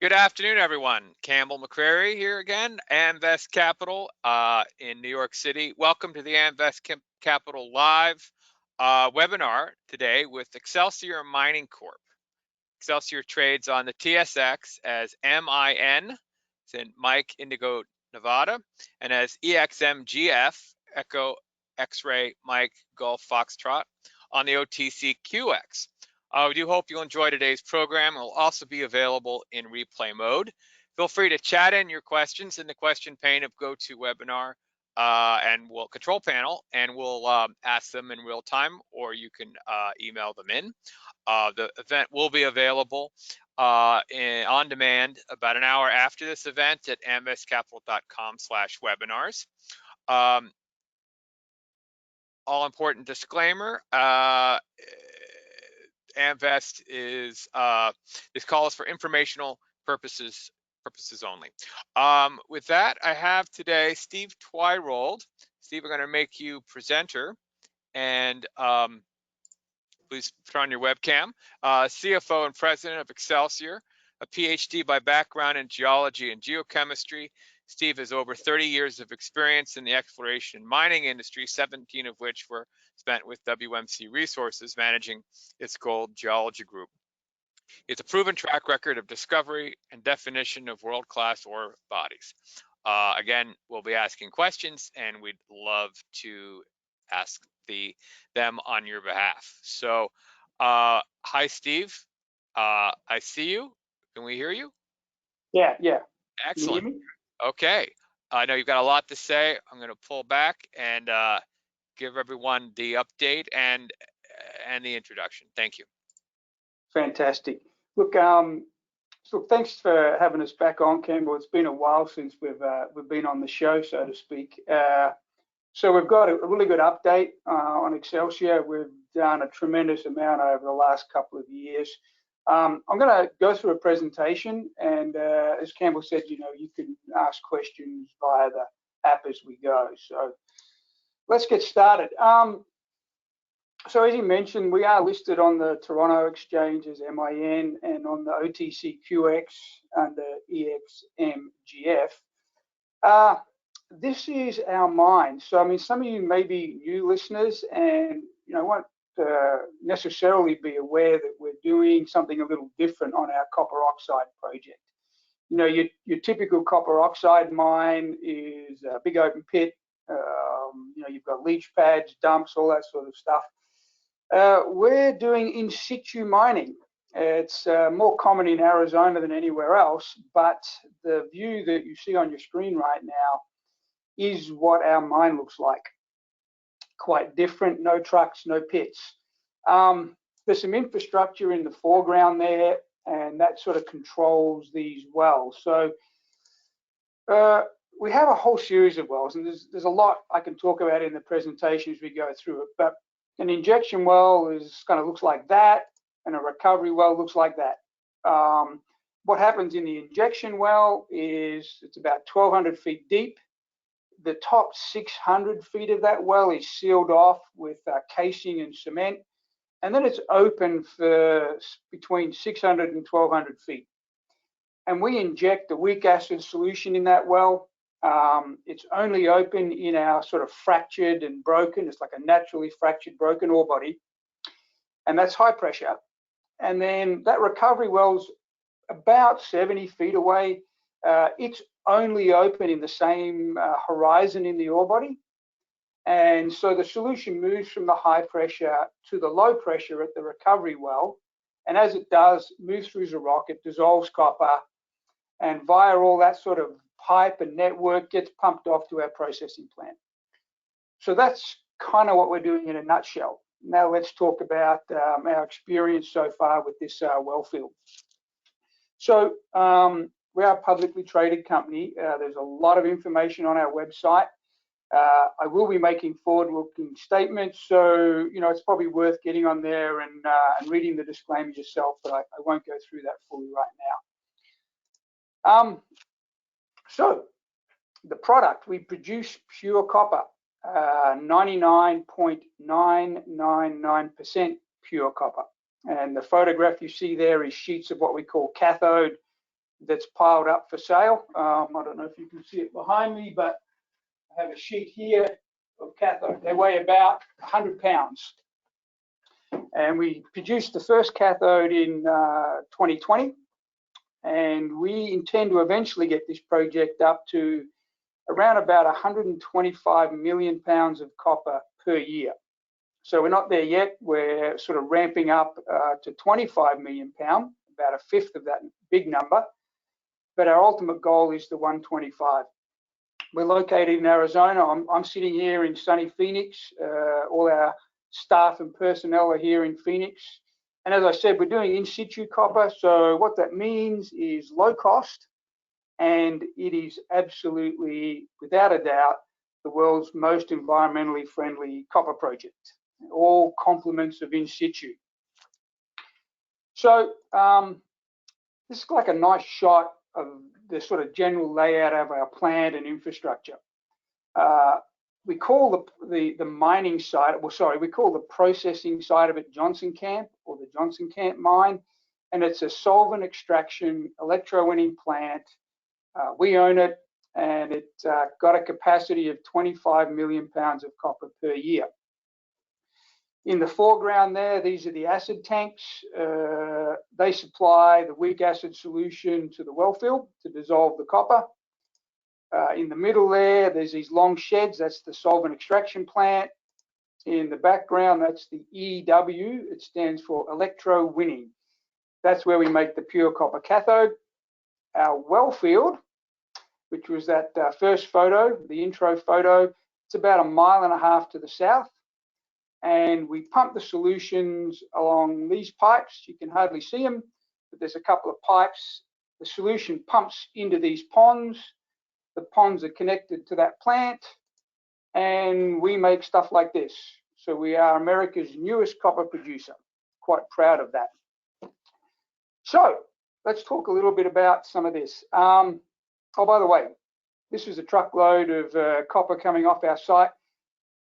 Good afternoon, everyone. Campbell McCrary here again, Amvest Capital in New York City. Welcome to the Amvest Capital Live webinar today with Excelsior Mining Corp. Excelsior trades on the TSX as MIN, it's in Mike Indigo Nevada, and as EXMGF, Echo X-Ray Mike Golf Foxtrot, on the OTCQX. We do hope you'll enjoy today's program. It will also be available in replay mode. Feel free to chat in your questions in the question pane of GoToWebinar and we'll control panel, and we'll ask them in real time, or you can email them in. The event will be available on demand about an hour after this event at amvestcapital.com/webinars. All important disclaimer. Amvest is this call is for informational purposes only. With that, I have today Steve Twyrold. Steve, I'm going to make you presenter, and please turn on your webcam. CFO and president of Excelsior, a PhD by background in geology and geochemistry. Steve has over 30 years of experience in the exploration and mining industry, 17 of which were spent with WMC Resources, managing its gold geology group. It's a proven track record of discovery and definition of world-class ore bodies. Again, we'll be asking questions, and we'd love to ask them on your behalf. So, hi, Steve. I see you. Can we hear you? Yeah. Excellent. Can you hear me? Okay. I know you've got a lot to say. I'm going to pull back and give everyone the update and the introduction. Thank you. Fantastic. Look, so thanks for having us back on, Campbell. It's been a while since we've been on the show, so to speak. So we've got a really good update on Excelsior. We've done a tremendous amount over the last couple of years. I'm going to go through a presentation, and as Campbell said, you can ask questions via the app as we go. So let's get started. So as you mentioned, we are listed on the Toronto Exchange as MIN and on the OTCQX under EXMGF. This is our mine. So, I mean, some of you may be new listeners and, won't necessarily be aware that we're doing something a little different on our copper oxide project. Your typical copper oxide mine is a big open pit. You've got leach pads, dumps, all that sort of stuff. We're doing in situ mining. It's more common in Arizona than anywhere else, but the view that you see on your screen right now is what our mine looks like. Quite different, no trucks, no pits. There's some infrastructure in the foreground there, and that sort of controls these wells. So we have a whole series of wells, and there's a lot I can talk about in the presentation as we go through it, but an injection well looks like that, and a recovery well looks like that. What happens in the injection well is it's about 1,200 feet deep. The top 600 feet of that well is sealed off with casing and cement, and then it's open for between 600 and 1,200 feet. And we inject a weak acid solution in that well. It's only open in our sort of fractured and broken, it's like a naturally fractured broken ore body, and that's high pressure. And then that recovery well's about 70 feet away. It's only open in the same horizon in the ore body. And so the solution moves from the high pressure to the low pressure at the recovery well. And as it does, moves through the rock, it dissolves copper, and via all that sort of pipe and network gets pumped off to our processing plant. So that's kind of what we're doing in a nutshell. Now let's talk about our experience so far with this Wellfield. So we are a publicly traded company. There's a lot of information on our website. I will be making forward-looking statements, so it's probably worth getting on there and reading the disclaimer yourself, but I won't go through that fully right now. So the product, we produce pure copper, 99.999% pure copper. And the photograph you see there is sheets of what we call cathode. that's piled up for sale. I don't know if you can see it behind me, but I have a sheet here of cathode. They weigh about 100 pounds. And we produced the first cathode in 2020. And we intend to eventually get this project up to around about 125 million pounds of copper per year. So we're not there yet. We're sort of ramping up to 25 million pound, about a fifth of that big number. But our ultimate goal is the 125. We're located in Arizona. I'm sitting here in sunny Phoenix. All our staff and personnel are here in Phoenix. And as I said, we're doing in situ copper. So what that means is low cost, and it is absolutely, without a doubt, the world's most environmentally friendly copper project. All complements of in situ. So this is like a nice shot of the sort of general layout of our plant and infrastructure. We call the mining site, well, sorry, we call the processing site of it Johnson Camp, or the Johnson Camp mine, and it's a solvent extraction electrowinning plant. We own it, and it's got a capacity of 25 million pounds of copper per year. In the foreground there, these are the acid tanks. They supply the weak acid solution to the wellfield to dissolve the copper. In the middle there, there's these long sheds. That's the solvent extraction plant. In the background, that's the EW. It stands for electrowinning. That's where we make the pure copper cathode. Our wellfield, which was that first photo, the intro photo, it's about 1.5 miles to the south. And we pump the solutions along these pipes. You can hardly see them, but there's a couple of pipes. The solution pumps into these ponds. The ponds are connected to that plant, and we make stuff like this. So we are America's newest copper producer. Quite proud of that. So let's talk a little bit about some of this. Oh, by the way, this is a truckload of copper coming off our site.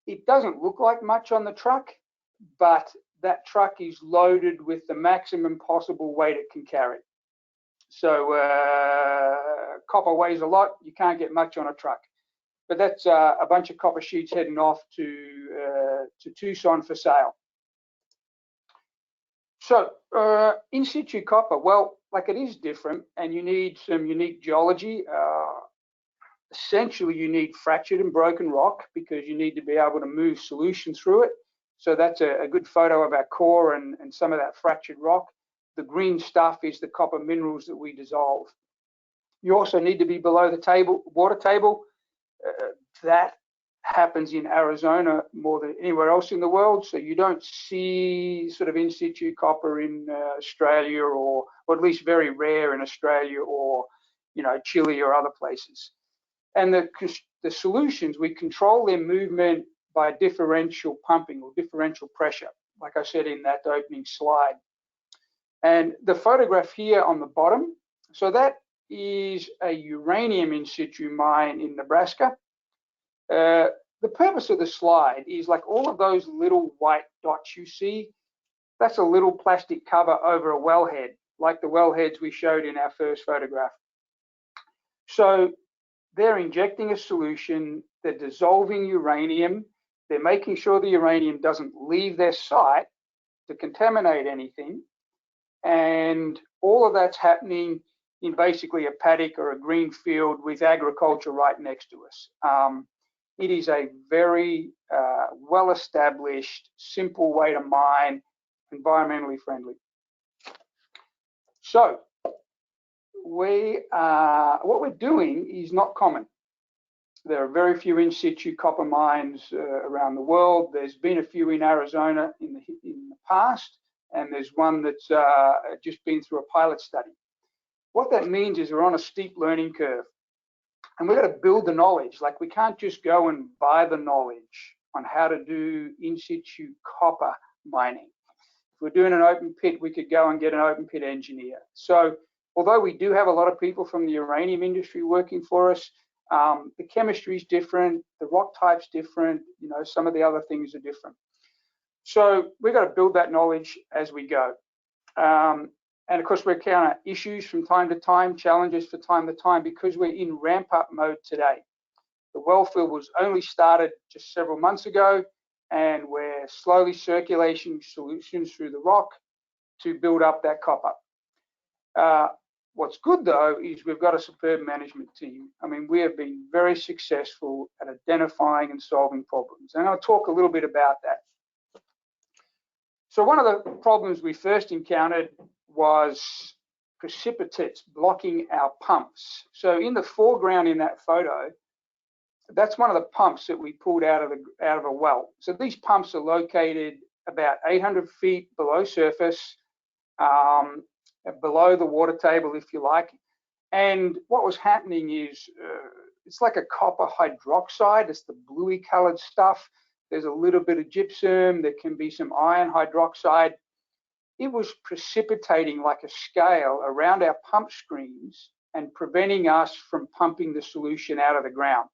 It doesn't look like much on the truck, but that truck is loaded with the maximum possible weight it can carry. So copper weighs a lot. You can't get much on a truck. But that's a bunch of copper sheets heading off to Tucson for sale. So in situ copper, well, like it is different, and you need some unique geology. Essentially, you need fractured and broken rock because you need to be able to move solution through it. So that's a good photo of our core and some of that fractured rock. The green stuff is the copper minerals that we dissolve. You also need to be below the water table. That happens in Arizona more than anywhere else in the world. So you don't see sort of in situ copper in Australia, or at least very rare in Australia, or Chile or other places. And the solutions, we control their movement by differential pumping or differential pressure, like I said in that opening slide. And the photograph here on the bottom, so that is a uranium in situ mine in Nebraska. The purpose of the slide is, like, all of those little white dots you see, that's a little plastic cover over a wellhead, like the wellheads we showed in our first photograph. So they're injecting a solution, they're dissolving uranium, they're making sure the uranium doesn't leave their site to contaminate anything. And all of that's happening in basically a paddock or a green field with agriculture right next to us. It is a very well-established, simple way to mine, environmentally friendly. So what we're doing is not common. There are very few in situ copper mines around the world. There's been a few in Arizona in the past, and there's one that's just been through a pilot study. What that means is we're on a steep learning curve, and we've got to build the knowledge. Like, we can't just go and buy the knowledge on how to do in situ copper mining. If we're doing an open pit, we could go and get an open pit engineer. So although we do have a lot of people from the uranium industry working for us, the chemistry is different, the rock type's different, some of the other things are different. So we've got to build that knowledge as we go. And of course, we encounter issues from time to time, challenges from time to time, because we're in ramp-up mode today. The Wellfield was only started just several months ago, and we're slowly circulating solutions through the rock to build up that copper. What's good, though, is we've got a superb management team. I mean, we have been very successful at identifying and solving problems, and I'll talk a little bit about that. So one of the problems we first encountered was precipitates blocking our pumps. So in the foreground in that photo, that's one of the pumps that we pulled out of a well. So these pumps are located about 800 feet below surface, below the water table, if you like. And what was happening is it's like a copper hydroxide. It's the bluey colored stuff. There's a little bit of gypsum. There can be some iron hydroxide. It was precipitating like a scale around our pump screens and preventing us from pumping the solution out of the ground.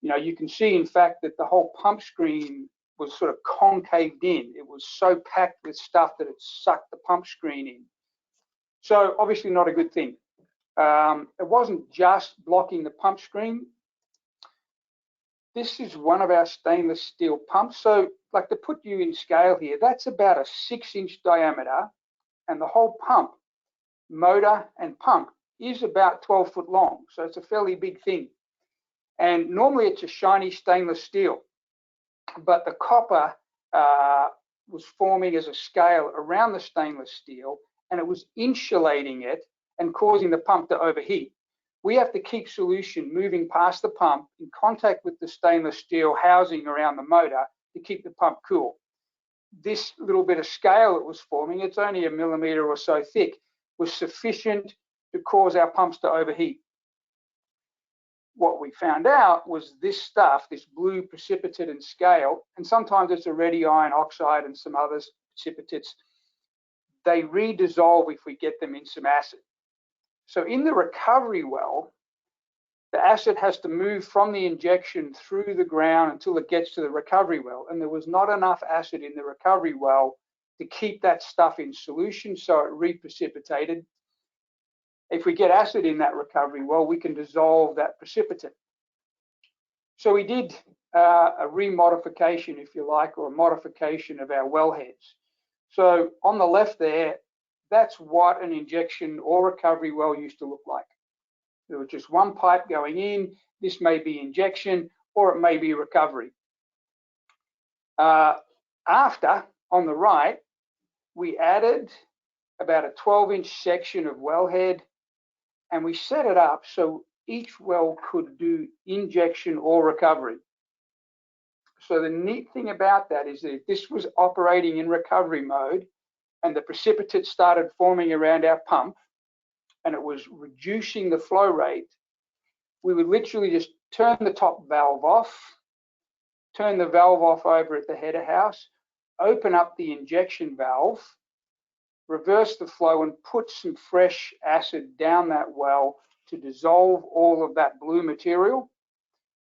You know, you can see, in fact, that the whole pump screen was sort of concaved in. It was so packed with stuff that it sucked the pump screen in. So obviously not a good thing. It wasn't just blocking the pump screen. This is one of our stainless steel pumps. So, like, to put you in scale here, that's about a 6-inch diameter, and the whole pump, motor and pump, is about 12 foot long. So it's a fairly big thing. And normally it's a shiny stainless steel, but the copper was forming as a scale around the stainless steel, and it was insulating it and causing the pump to overheat. We have to keep solution moving past the pump in contact with the stainless steel housing around the motor to keep the pump cool. This little bit of scale that was forming, it's only a millimeter or so thick, was sufficient to cause our pumps to overheat. What we found out was this stuff, this blue precipitate and scale, and sometimes it's a ready iron oxide and some other precipitates, they redissolve if we get them in some acid. So in the recovery well, the acid has to move from the injection through the ground until it gets to the recovery well. And there was not enough acid in the recovery well to keep that stuff in solution, so it reprecipitated. If we get acid in that recovery well, we can dissolve that precipitate. So we did a remodification, if you like, or a modification of our wellheads. So on the left there, that's what an injection or recovery well used to look like. There was just one pipe going in. This may be injection, or it may be recovery. After, on the right, we added about a 12-inch section of wellhead, and we set it up so each well could do injection or recovery. So the neat thing about that is that if this was operating in recovery mode and the precipitate started forming around our pump and it was reducing the flow rate, we would literally just turn the top valve off, turn the valve off over at the header house, open up the injection valve, reverse the flow and put some fresh acid down that well to dissolve all of that blue material,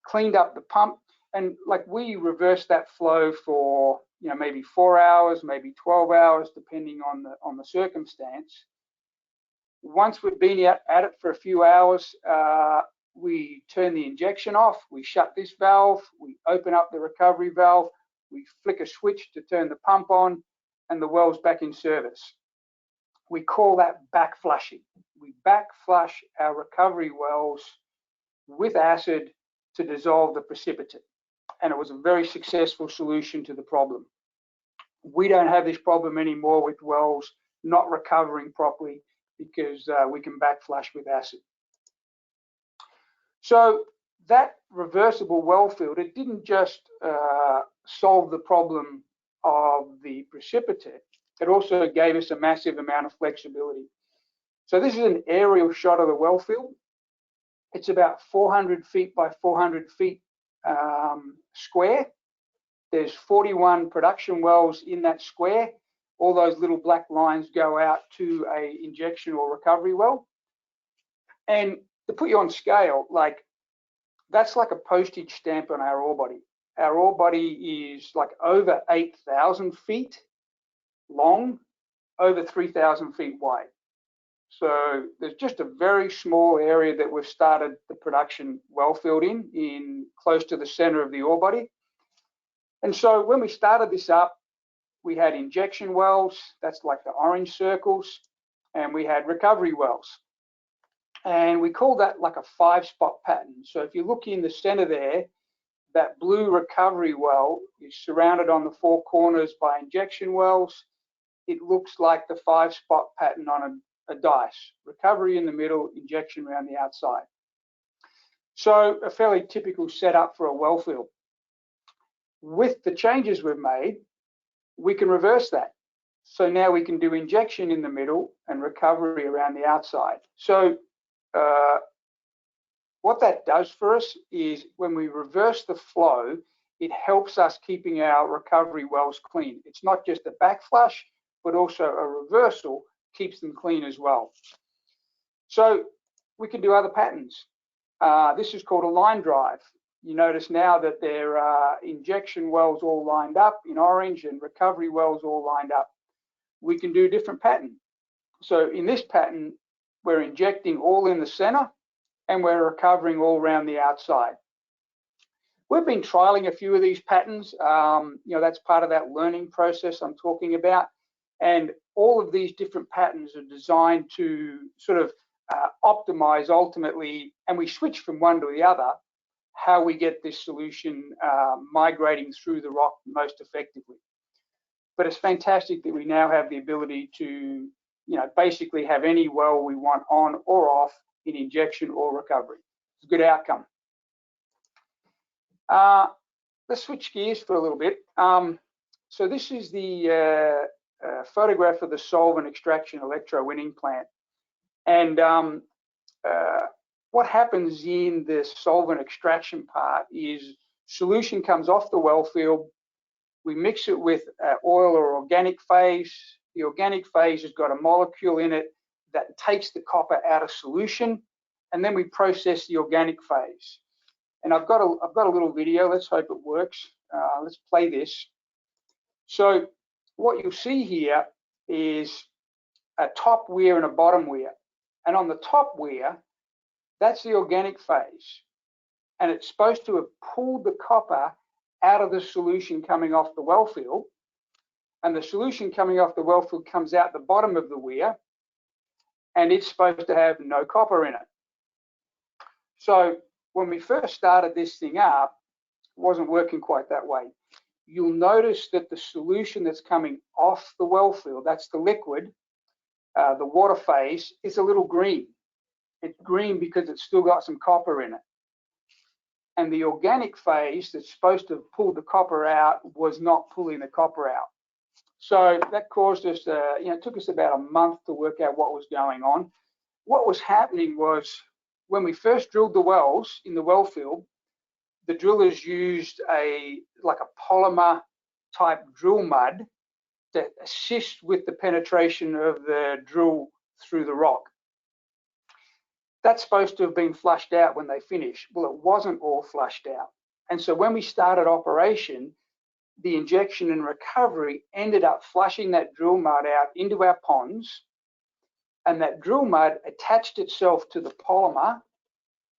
cleaned up the pump, and like we reversed that flow for, you know, maybe 4 hours, maybe 12 hours, depending on the circumstance. Once we've been at it for a few hours, we turn the injection off, we shut this valve, we open up the recovery valve, we flick a switch to turn the pump on, and the well's back in service. We call that back flushing. We back flush our recovery wells with acid to dissolve the precipitate. And it was a very successful solution to the problem. We don't have this problem anymore with wells not recovering properly because we can back flush with acid. So that reversible wellfield, it didn't just solve the problem of the precipitate, it also gave us a massive amount of flexibility. So this is an aerial shot of the wellfield. It's about 400 feet by 400 feet square. There's 41 production wells in that square. All those little black lines go out to a injection or recovery well. And to put you on scale, like that's like a postage stamp on our ore body. Our ore body is like over 8,000 feet long, over 3,000 feet wide. So there's just a very small area that we've started the production wellfield in close to the center of the ore body. And so when we started this up, we had injection wells, that's like the orange circles, and we had recovery wells. And we call that like a 5-spot pattern. So if you look in the center there, that blue recovery well is surrounded on the 4 corners by injection wells. It looks like the 5-spot pattern on a dice. Recovery in the middle, injection around the outside. So a fairly typical setup for a wellfield. With the changes we've made, we can reverse that. So now we can do injection in the middle and recovery around the outside. So what that does for us is when we reverse the flow, it helps us keeping our recovery wells clean. It's not just a backflush, but also a reversal keeps them clean as well. So we can do other patterns. This is called a line drive. You notice now that there are injection wells all lined up in orange and recovery wells all lined up. We can do a different pattern. So in this pattern, we're injecting all in the center and we're recovering all around the outside. We've been trialing a few of these patterns. That's part of that learning process I'm talking about. And all of these different patterns are designed to sort of optimize ultimately, and we switch from one to the other, how we get this solution migrating through the rock most effectively. But it's fantastic that we now have the ability to, basically have any well we want on or off in injection or recovery. It's a good outcome. Let's switch gears for a little bit. So this is the photograph of the solvent extraction electrowinning plant. And what happens in the solvent extraction part is solution comes off the wellfield. We mix it with oil or organic phase. The organic phase has got a molecule in it that takes the copper out of solution, and then we process the organic phase. And I've got a little video. Let's hope it works. Let's play this. So what you'll see here is a top weir and a bottom weir. And on the top weir, that's the organic phase. And it's supposed to have pulled the copper out of the solution coming off the wellfield. And the solution coming off the wellfield comes out the bottom of the weir, and it's supposed to have no copper in it. So when we first started this thing up, it wasn't working quite that way. You'll notice that the solution that's coming off the wellfield, that's the liquid, the water phase, is a little green. It's green because it's still got some copper in it. And the organic phase that's supposed to have pulled the copper out was not pulling the copper out. So that caused us, it took us about a month to work out what was going on. What was happening was when we first drilled the wells in the wellfield, the drillers used like a polymer type drill mud to assist with the penetration of the drill through the rock. That's supposed to have been flushed out when they finished. Well, it wasn't all flushed out. And so when we started operation, the injection and recovery ended up flushing that drill mud out into our ponds, and that drill mud attached itself to the polymer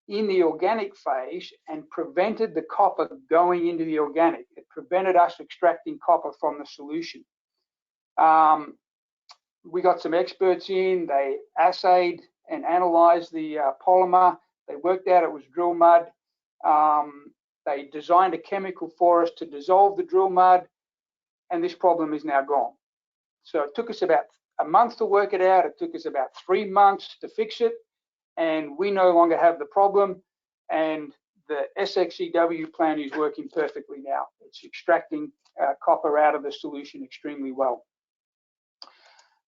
in the organic phase and prevented the copper going into the organic. It prevented us extracting copper from the solution. We got some experts in, they assayed and analyzed the polymer. They worked out it was drill mud. They designed a chemical for us to dissolve the drill mud, and this problem is now gone. So it took us about a month to work it out. It took us about 3 months to fix it, and we no longer have the problem, and the SXEW plant is working perfectly now. It's extracting copper out of the solution extremely well.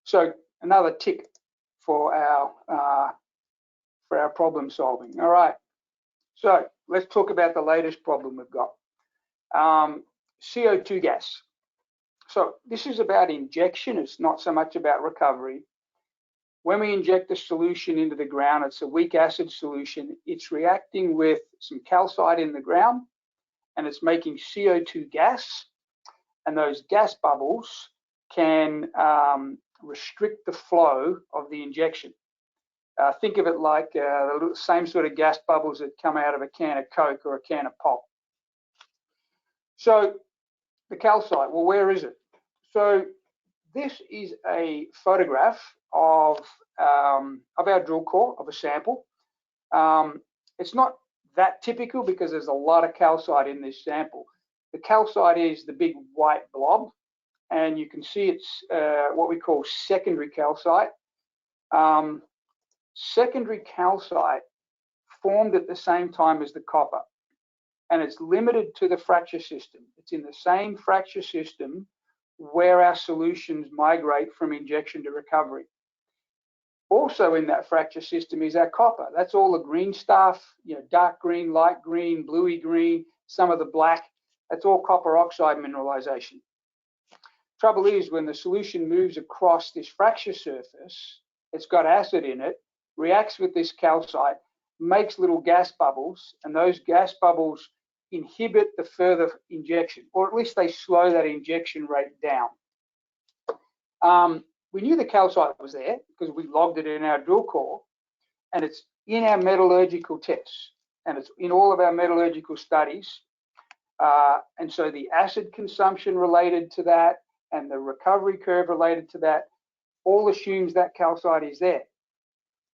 So another tick for our problem solving. All right. So let's talk about the latest problem we've got. CO2 gas. So this is about injection. It's not so much about recovery. When we inject the solution into the ground, it's a weak acid solution. It's reacting with some calcite in the ground, and it's making CO2 gas. And those gas bubbles can restrict the flow of the injection. Think of it like the same sort of gas bubbles that come out of a can of Coke or a can of pop. So the calcite, well, where is it? So this is a photograph of our drill core, of a sample. It's not that typical because there's a lot of calcite in this sample. The calcite is the big white blob, and you can see it's what we call secondary calcite. Secondary calcite formed at the same time as the copper, and it's limited to the fracture system. It's in the same fracture system where our solutions migrate from injection to recovery. Also in that fracture system is our copper. That's all the green stuff, you know, dark green, light green, bluey green, some of the black. That's all copper oxide mineralization. Trouble is, when the solution moves across this fracture surface, it's got acid in it, reacts with this calcite, makes little gas bubbles, and those gas bubbles inhibit the further injection, or at least they slow that injection rate down. We knew the calcite was there because we logged it in our drill core, and it's in our metallurgical tests, and it's in all of our metallurgical studies. And so the acid consumption related to that and the recovery curve related to that all assumes that calcite is there.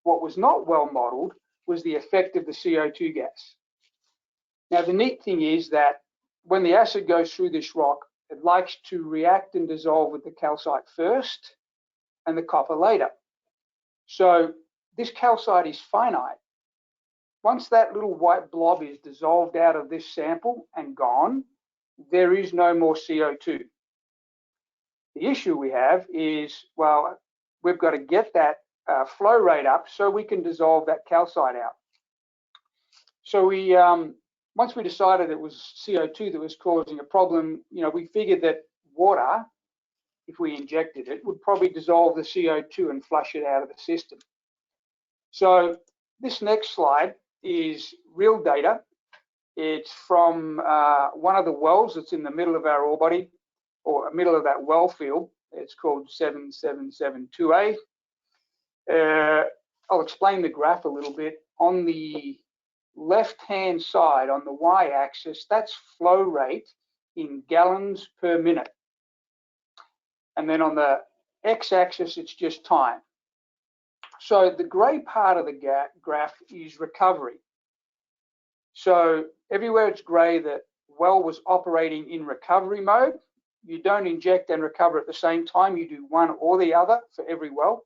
What was not well modeled was the effect of the CO2 gas. Now, the neat thing is that when the acid goes through this rock, it likes to react and dissolve with the calcite first and the copper later. So this calcite is finite. Once that little white blob is dissolved out of this sample and gone, there is no more CO2. The issue we have is, well, we've got to get that flow rate up so we can dissolve that calcite out. So we, once we decided it was CO2 that was causing a problem, you know, we figured that water, if we injected it, would probably dissolve the CO2 and flush it out of the system. So this next slide is real data. It's from one of the wells that's in the middle of our ore body, or middle of that well field. It's called 7772A. I'll explain the graph a little bit. On the left-hand side, on the y-axis, that's flow rate in gallons per minute. And then on the x-axis, it's just time. So the grey part of the graph is recovery. So everywhere it's grey, the well was operating in recovery mode. You don't inject and recover at the same time. You do one or the other for every well.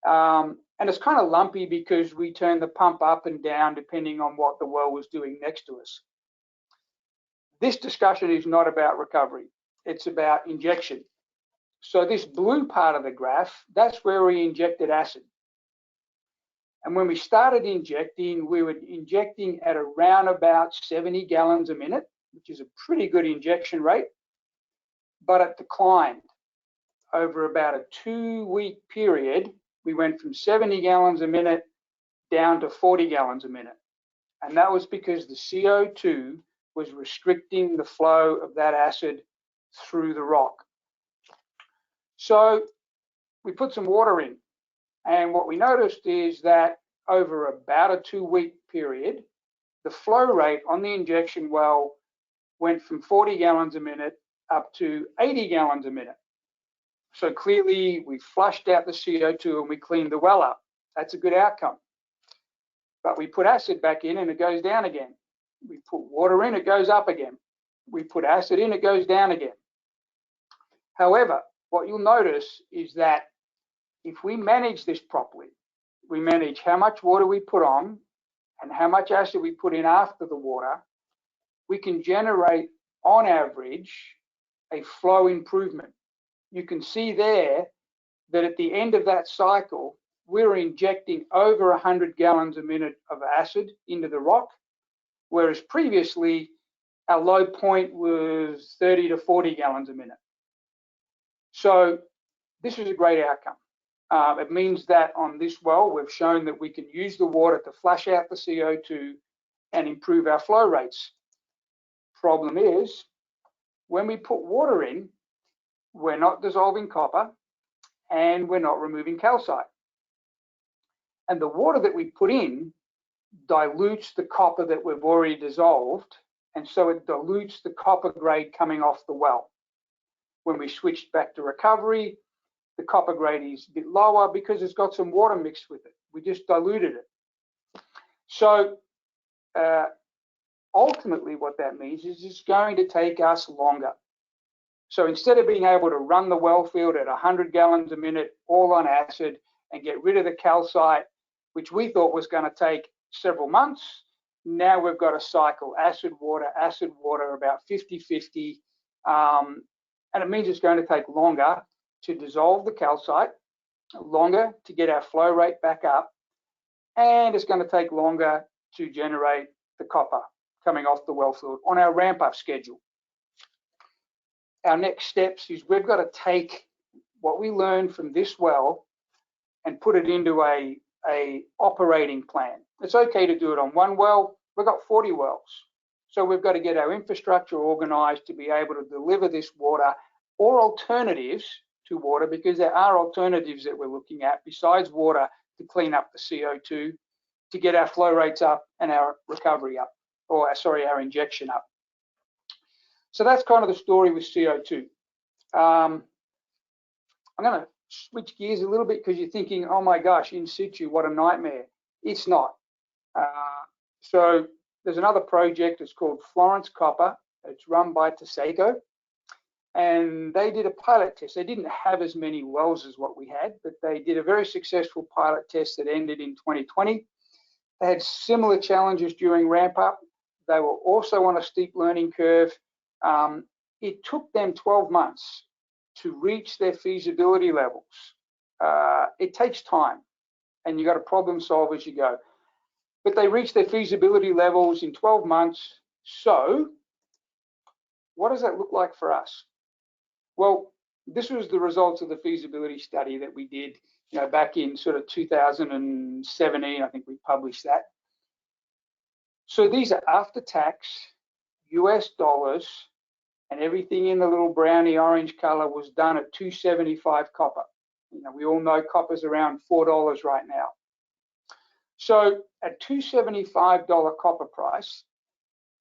And it's kind of lumpy because we turn the pump up and down depending on what the well was doing next to us. This discussion is not about recovery. It's about injection. So this blue part of the graph, that's where we injected acid. And when we started injecting, we were injecting at around about 70 gallons a minute, which is a pretty good injection rate, but it declined. Over about a 2-week period, we went from 70 gallons a minute down to 40 gallons a minute. And that was because the CO2 was restricting the flow of that acid through the rock. So we put some water in, and what we noticed is that over about a 2-week period, the flow rate on the injection well went from 40 gallons a minute up to 80 gallons a minute. So clearly we flushed out the CO2 and we cleaned the well up. That's a good outcome. But we put acid back in and it goes down again. We put water in, it goes up again. We put acid in, it goes down again. However, what you'll notice is that if we manage this properly, we manage how much water we put on and how much acid we put in after the water, we can generate on average a flow improvement. You can see there that at the end of that cycle, we're injecting over 100 gallons a minute of acid into the rock, whereas previously our low point was 30 to 40 gallons a minute. So this is a great outcome. It means that on this well, we've shown that we can use the water to flush out the CO2 and improve our flow rates. Problem is, when we put water in, we're not dissolving copper and we're not removing calcite. And the water that we put in dilutes the copper that we've already dissolved, and so it dilutes the copper grade coming off the well. When we switched back to recovery, the copper grade is a bit lower because it's got some water mixed with it. We just diluted it. So ultimately what that means is it's going to take us longer. So instead of being able to run the Wellfield at 100 gallons a minute, all on acid, and get rid of the calcite, which we thought was going to take several months, now we've got to cycle acid water, about 50-50. And it means it's going to take longer to dissolve the calcite, longer to get our flow rate back up, and it's going to take longer to generate the copper coming off the Wellfield on our ramp-up schedule. Our next steps is we've got to take what we learned from this well and put it into a operating plan. It's okay to do it on one well. We've got 40 wells. So we've got to get our infrastructure organized to be able to deliver this water or alternatives to water, because there are alternatives that we're looking at besides water to clean up the CO2, to get our flow rates up and our recovery up, or sorry, our injection up. So that's kind of the story with CO2. I'm going to switch gears a little bit because you're thinking, oh my gosh, in situ, what a nightmare. It's not. So there's another project, it's called Florence Copper. It's run by Seco, and they did a pilot test. They didn't have as many wells as what we had, but they did a very successful pilot test that ended in 2020. They had similar challenges during ramp up. They were also on a steep learning curve. It took them 12 months to reach their feasibility levels. It takes time, and you got to problem solve as you go. But they reached their feasibility levels in 12 months. So what does that look like for us? Well, this was the results of the feasibility study that we did, back in sort of 2017. I think we published that. So these are after tax, US dollars, and everything in the little browny orange color was done at 275 copper. We all know copper's around $4 right now. So at $275 copper price,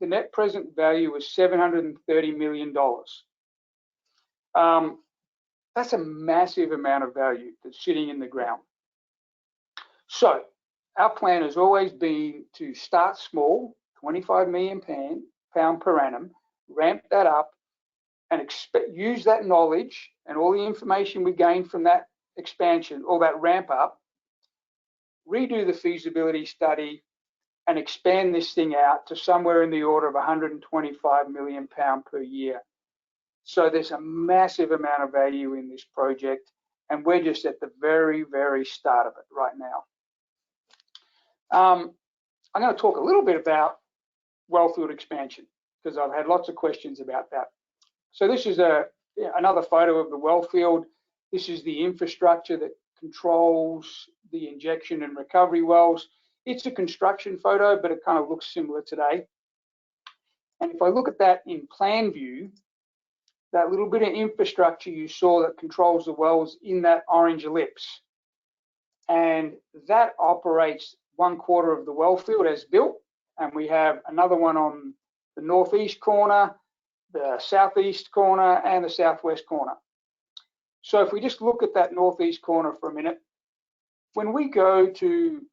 the net present value was $730 million. That's a massive amount of value that's sitting in the ground. So our plan has always been to start small, 25 million pound per annum, ramp that up, and use that knowledge and all the information we gained from that expansion or that ramp up, redo the feasibility study, and expand this thing out to somewhere in the order of 125 million pound per year. So there's a massive amount of value in this project, and we're just at the very, very start of it right now. I'm going to talk a little bit about Wellfield expansion because I've had lots of questions about that. So this is another photo of the Wellfield. This is the infrastructure that controls the injection and recovery wells. It's a construction photo, but it kind of looks similar today. And if I look at that in plan view, that little bit of infrastructure you saw that controls the wells in that orange ellipse, and that operates 1/4 of the Wellfield as built, and we have another one on the northeast corner, the southeast corner, and the southwest corner. So if we just look at that northeast corner for a minute, when we go to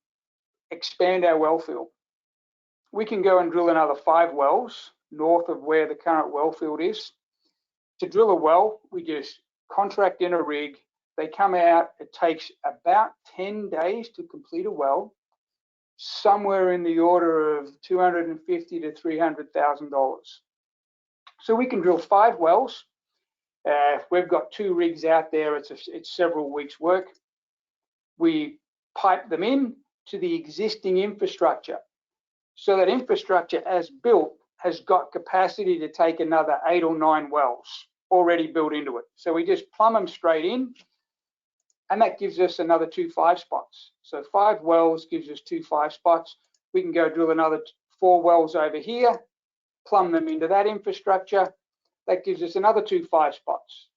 expand our Wellfield, we can go and drill another 5 wells north of where the current Wellfield is. To drill a well, we just contract in a rig. They come out. It takes about 10 days to complete a well, somewhere in the order of $250,000 to $300,000. So we can drill 5 wells. We've got 2 rigs out there. It's several weeks' work. We pipe them in to the existing infrastructure. So that infrastructure, as built, has got capacity to take another 8 or 9 wells already built into it. So we just plumb them straight in, and that gives us another 2 5 spots. So 5 wells gives us 2 5 spots. We can go drill another 4 wells over here, plumb them into that infrastructure. That gives us another 2 5 spots.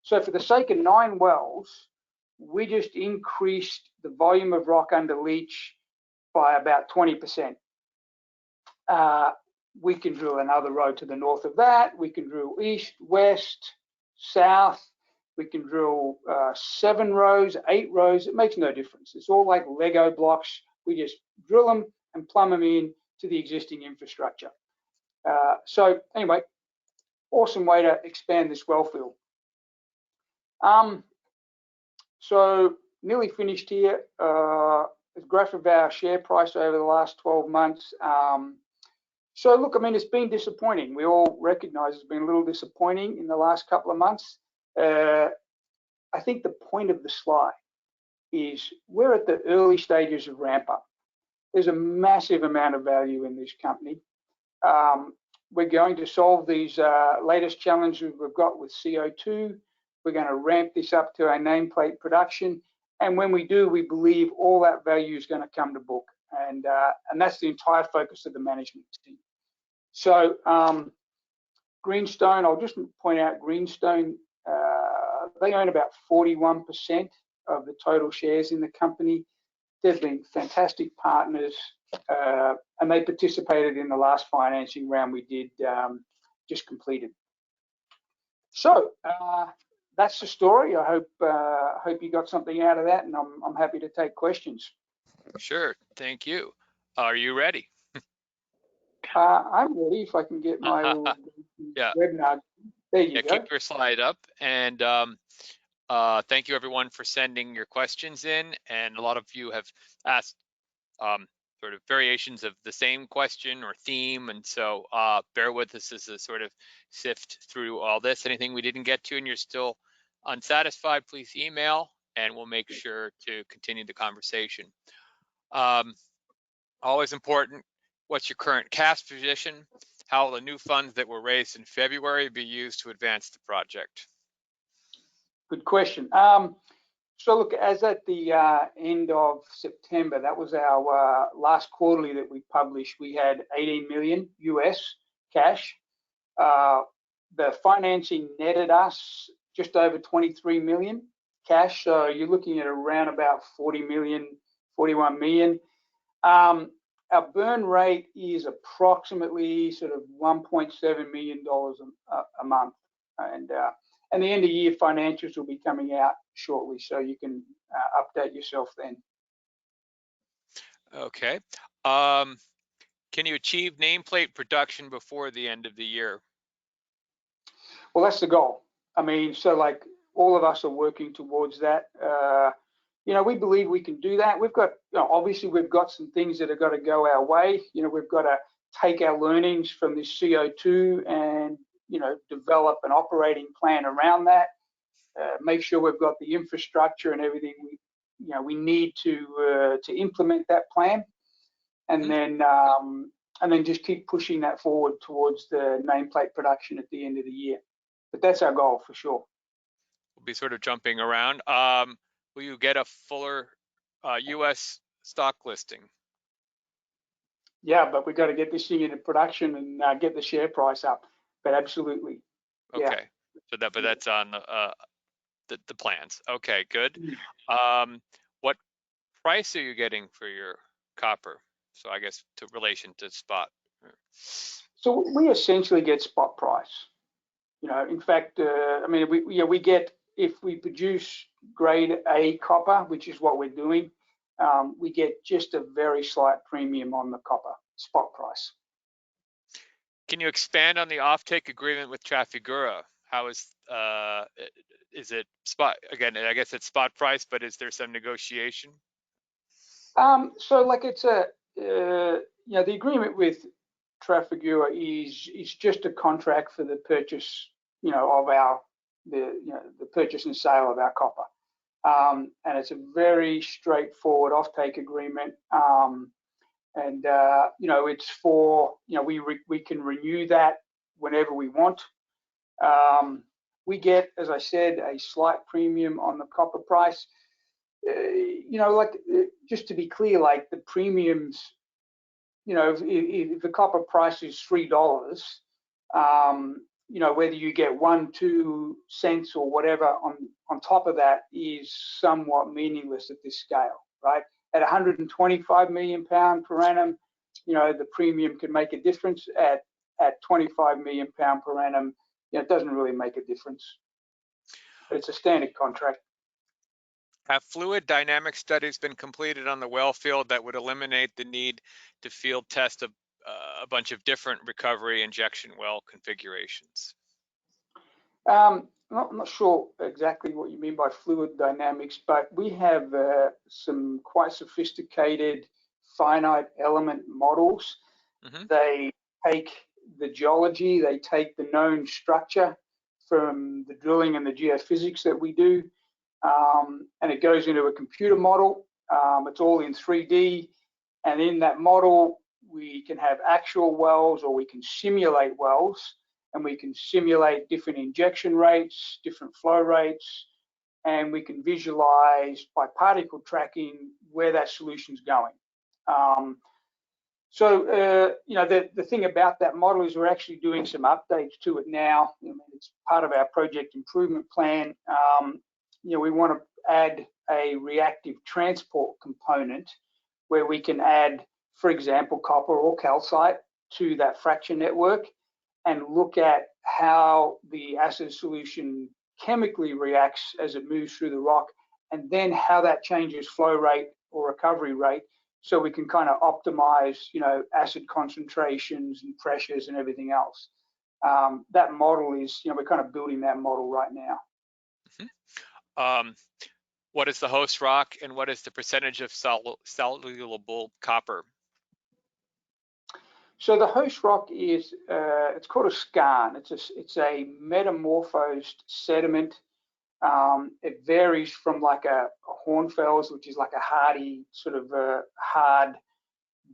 So for the sake of 9 wells, we just increased the volume of rock under leach by about 20%. We can drill another road to the north of that. We can drill east, west, south. We can drill 7 rows, 8 rows. It makes no difference. It's all like Lego blocks. We just drill them and plumb them in to the existing infrastructure. So anyway, awesome way to expand this well field. So nearly finished here. A graph of our share price over the last 12 months. So look, I mean, it's been disappointing. We all recognize it's been a little disappointing in the last couple of months. I think the point of the slide is we're at the early stages of ramp up. There's a massive amount of value in this company. We're going to solve these latest challenges we've got with CO2. We're going to ramp this up to our nameplate production. And when we do, we believe all that value is going to come to book. And that's the entire focus of the management team. So Greenstone, I'll just point out Greenstone, they own about 41% of the total shares in the company. They've been fantastic partners, and they participated in the last financing round we did just completed. So that's the story. I hope you got something out of that, and I'm happy to take questions. Sure, thank you. Are you ready? I'm ready if I can get my yeah. webinar. There you go. Keep your slide up, and thank you everyone for sending your questions in. And a lot of you have asked sort of variations of the same question or theme, and so bear with us as a sort of sift through all this. Anything we didn't get to and you're still unsatisfied, please email, and we'll make sure to continue the conversation. Always important, what's your current cash position? How will the new funds that were raised in February be used to advance the project? Good question. So look, as at the end of September, that was our last quarterly that we published, we had 18 million US cash. The financing netted us just over 23 million cash. So you're looking at around about 40 million, 41 million. Our burn rate is approximately sort of $1.7 million a month. And the end of year financials will be coming out shortly, so you can update yourself then. Okay. Can you achieve nameplate production before the end of the year? Well, that's the goal. I mean, so like all of us are working towards that. You know, we believe we can do that. We've got, you know, obviously we've got some things that have got to go our way. You know, we've got to take our learnings from this CO2 and, you know, develop an operating plan around that. Make sure we've got the infrastructure and everything we need to implement that plan, and then just keep pushing that forward towards the nameplate production at the end of the year. But that's our goal for sure. We'll be sort of jumping around. Will you get a fuller U.S. stock listing? Yeah, but we've got to get this thing into production and get the share price up. But absolutely. Okay. Yeah. So but that's on the plans. Okay, good. What price are you getting for your copper? So I guess to relation to spot. So we essentially get spot price. You know, in fact, I mean, we get, if we produce grade A copper, which is what we're doing, we get just a very slight premium on the copper spot price. Can you expand on the offtake agreement with Trafigura? How is it spot? Again, I guess it's spot price, but is there some negotiation? So like it's you know, the agreement with Trafigura is just a contract for the purchase, you know, of the purchase and sale of our copper, and it's a very straightforward offtake agreement. And you know, it's for, you know, we can renew that whenever we want. We get, as I said, a slight premium on the copper price. You know, like, just to be clear, like the premiums, you know, if the copper price is $3, whether you get 1, 2 cents or whatever on top of that is somewhat meaningless at this scale, right? At 125 million pound per annum, the premium can make a difference. At 25 million pound per annum, it doesn't really make a difference. But it's a standard contract. Have fluid dynamic studies been completed on the Wellfield that would eliminate the need to field test a bunch of different recovery injection well configurations? I'm not sure exactly what you mean by fluid dynamics, but we have some quite sophisticated finite element models. They take the geology, they take the known structure from the drilling and the geophysics that we do, and it goes into a computer model. It's all in 3D, and in that model we can have actual wells, or we can simulate wells, and we can simulate different injection rates, different flow rates, and we can visualize by particle tracking where that solution's going. The thing about that model is we're actually doing some updates to it now. It's part of our project improvement plan. We want to add a reactive transport component where we can add, for example, copper or calcite to that fracture network and look at how the acid solution chemically reacts as it moves through the rock, and then how that changes flow rate or recovery rate, so we can kind of optimize, acid concentrations and pressures and everything else. That model is, we're kind of building that model right now. What is the host rock, and what is the percentage of soluble copper? So the host rock is, it's called a skarn. It's a metamorphosed sediment. It varies from like a hornfels, which is like a hardy, sort of hard,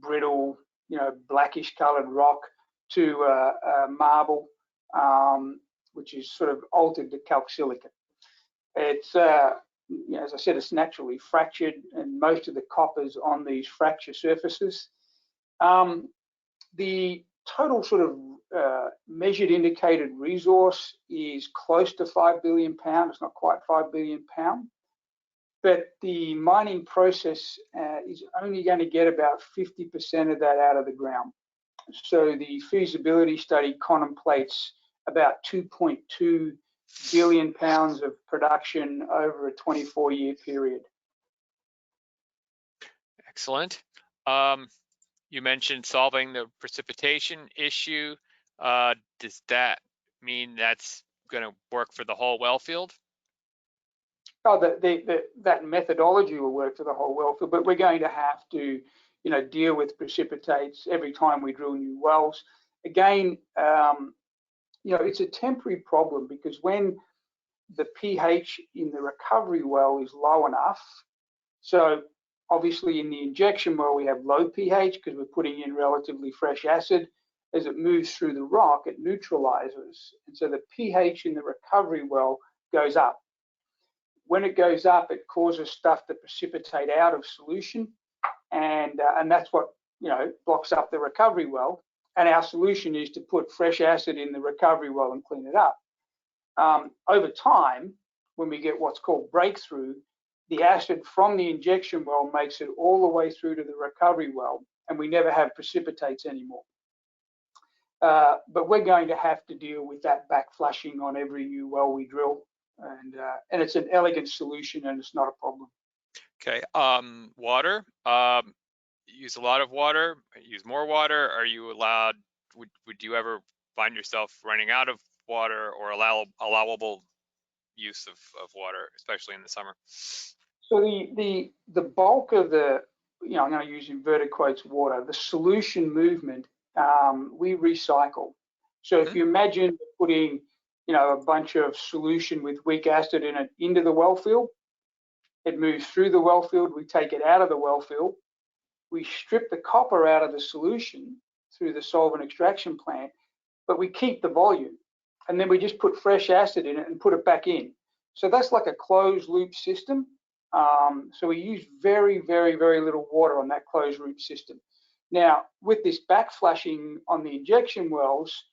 brittle, blackish colored rock, to marble, which is sort of altered to calc-silicate. It's, as I said, it's naturally fractured, and most of the copper's on these fracture surfaces. The total sort of measured indicated resource is close to 5 billion pounds. It's not quite 5 billion pounds, but the mining process is only going to get about 50% of that out of the ground. So the feasibility study contemplates about 2.2 billion pounds of production over a 24-year period. Excellent. You mentioned solving the precipitation issue. Does that mean that's going to work for the whole Wellfield? Oh, that methodology will work for the whole Wellfield, but we're going to have to, deal with precipitates every time we drill new wells. Again, it's a temporary problem, because when the pH in the recovery well is low enough, so obviously in the injection well we have low pH because we're putting in relatively fresh acid. As it moves through the rock, it neutralizes, and so the pH in the recovery well goes up. When it goes up, it causes stuff to precipitate out of solution, and that's what blocks up the recovery well. And our solution is to put fresh acid in the recovery well and clean it up. Over time, when we get what's called breakthrough, the acid from the injection well makes it all the way through to the recovery well, and we never have precipitates anymore. But we're going to have to deal with that back flushing on every new well we drill, and it's an elegant solution, and it's not a problem. Okay. Water. Use a lot of water. Use more water. Are you allowed? Would you ever find yourself running out of water, or allowable use of water, especially in the summer? So the bulk of the, I'm going to use inverted quotes, water, the solution movement, we recycle. So if you imagine putting, a bunch of solution with weak acid in it into the wellfield, it moves through the wellfield, we take it out of the wellfield, we strip the copper out of the solution through the solvent extraction plant, but we keep the volume, and then we just put fresh acid in it and put it back in. So that's like a closed loop system. So we use very, very, very little water on that closed loop system. Now, with this back flushing on the injection wells,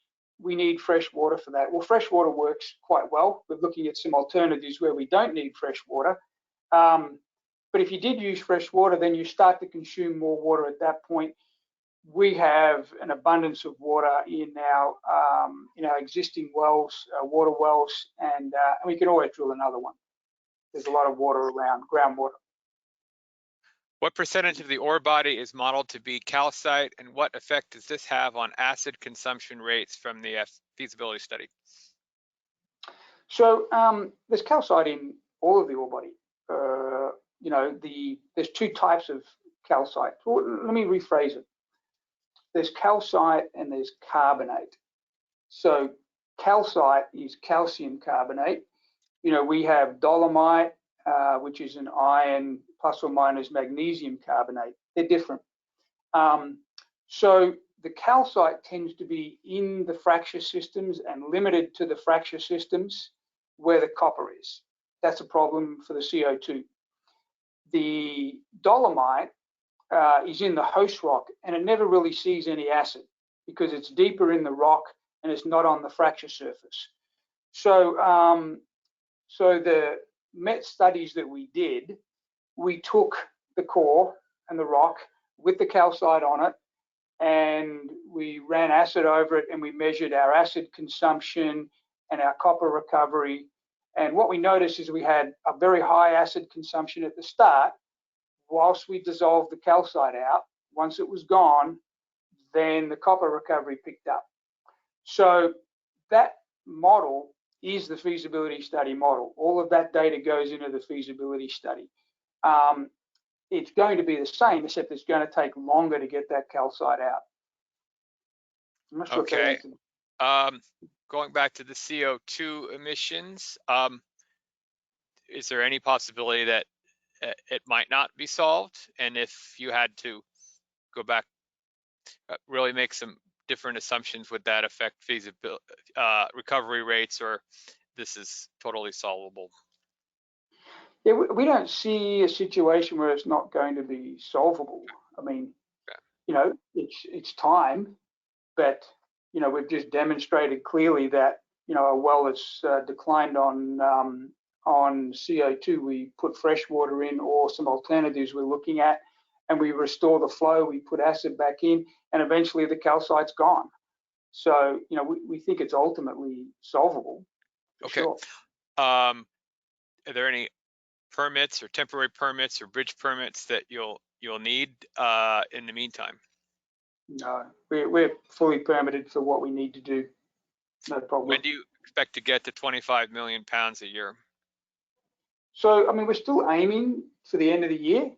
we need fresh water for that. Well, fresh water works quite well. We're looking at some alternatives where we don't need fresh water. But if you did use fresh water, then you start to consume more water at that point. We have an abundance of water in our existing wells, water wells, and we can always drill another one. There's a lot of water around, groundwater. What percentage of the ore body is modeled to be calcite, and what effect does this have on acid consumption rates from the feasibility study? So there's calcite in all of the ore body. There's two types of calcite. Let me rephrase it. There's calcite and there's carbonate. So calcite is calcium carbonate. We have dolomite, which is an iron plus or minus magnesium carbonate. They're different. So the calcite tends to be in the fracture systems and limited to the fracture systems where the copper is. That's a problem for the CO2. The dolomite is in the host rock, and it never really sees any acid because it's deeper in the rock and it's not on the fracture surface. So, so the MET studies that we did, we took the core and the rock with the calcite on it, and we ran acid over it, and we measured our acid consumption and our copper recovery. And what we noticed is we had a very high acid consumption at the start. Whilst we dissolved the calcite out, once it was gone, then the copper recovery picked up. So that model is the feasibility study model. All of that data goes into the feasibility study. It's going to be the same, except it's going to take longer to get that calcite out. I'm not sure. Okay. Going back to the CO2 emissions, is there any possibility that it might not be solved? And if you had to go back, really make some different assumptions, would that affect feasibility, recovery rates, or this is totally solvable? Yeah, we don't see a situation where it's not going to be solvable. I mean, it's time, but we've just demonstrated clearly that a well that's declined on CO2, we put fresh water in, or some alternatives we're looking at, and we restore the flow. We put acid back in, and eventually the calcite's gone. So we think it's ultimately solvable. Okay. Sure. Are there any permits or temporary permits or bridge permits that you'll need in the meantime? No, we're fully permitted for what we need to do. No problem. When do you expect to get to 25 million pounds a year? So, I mean, we're still aiming for the end of the year.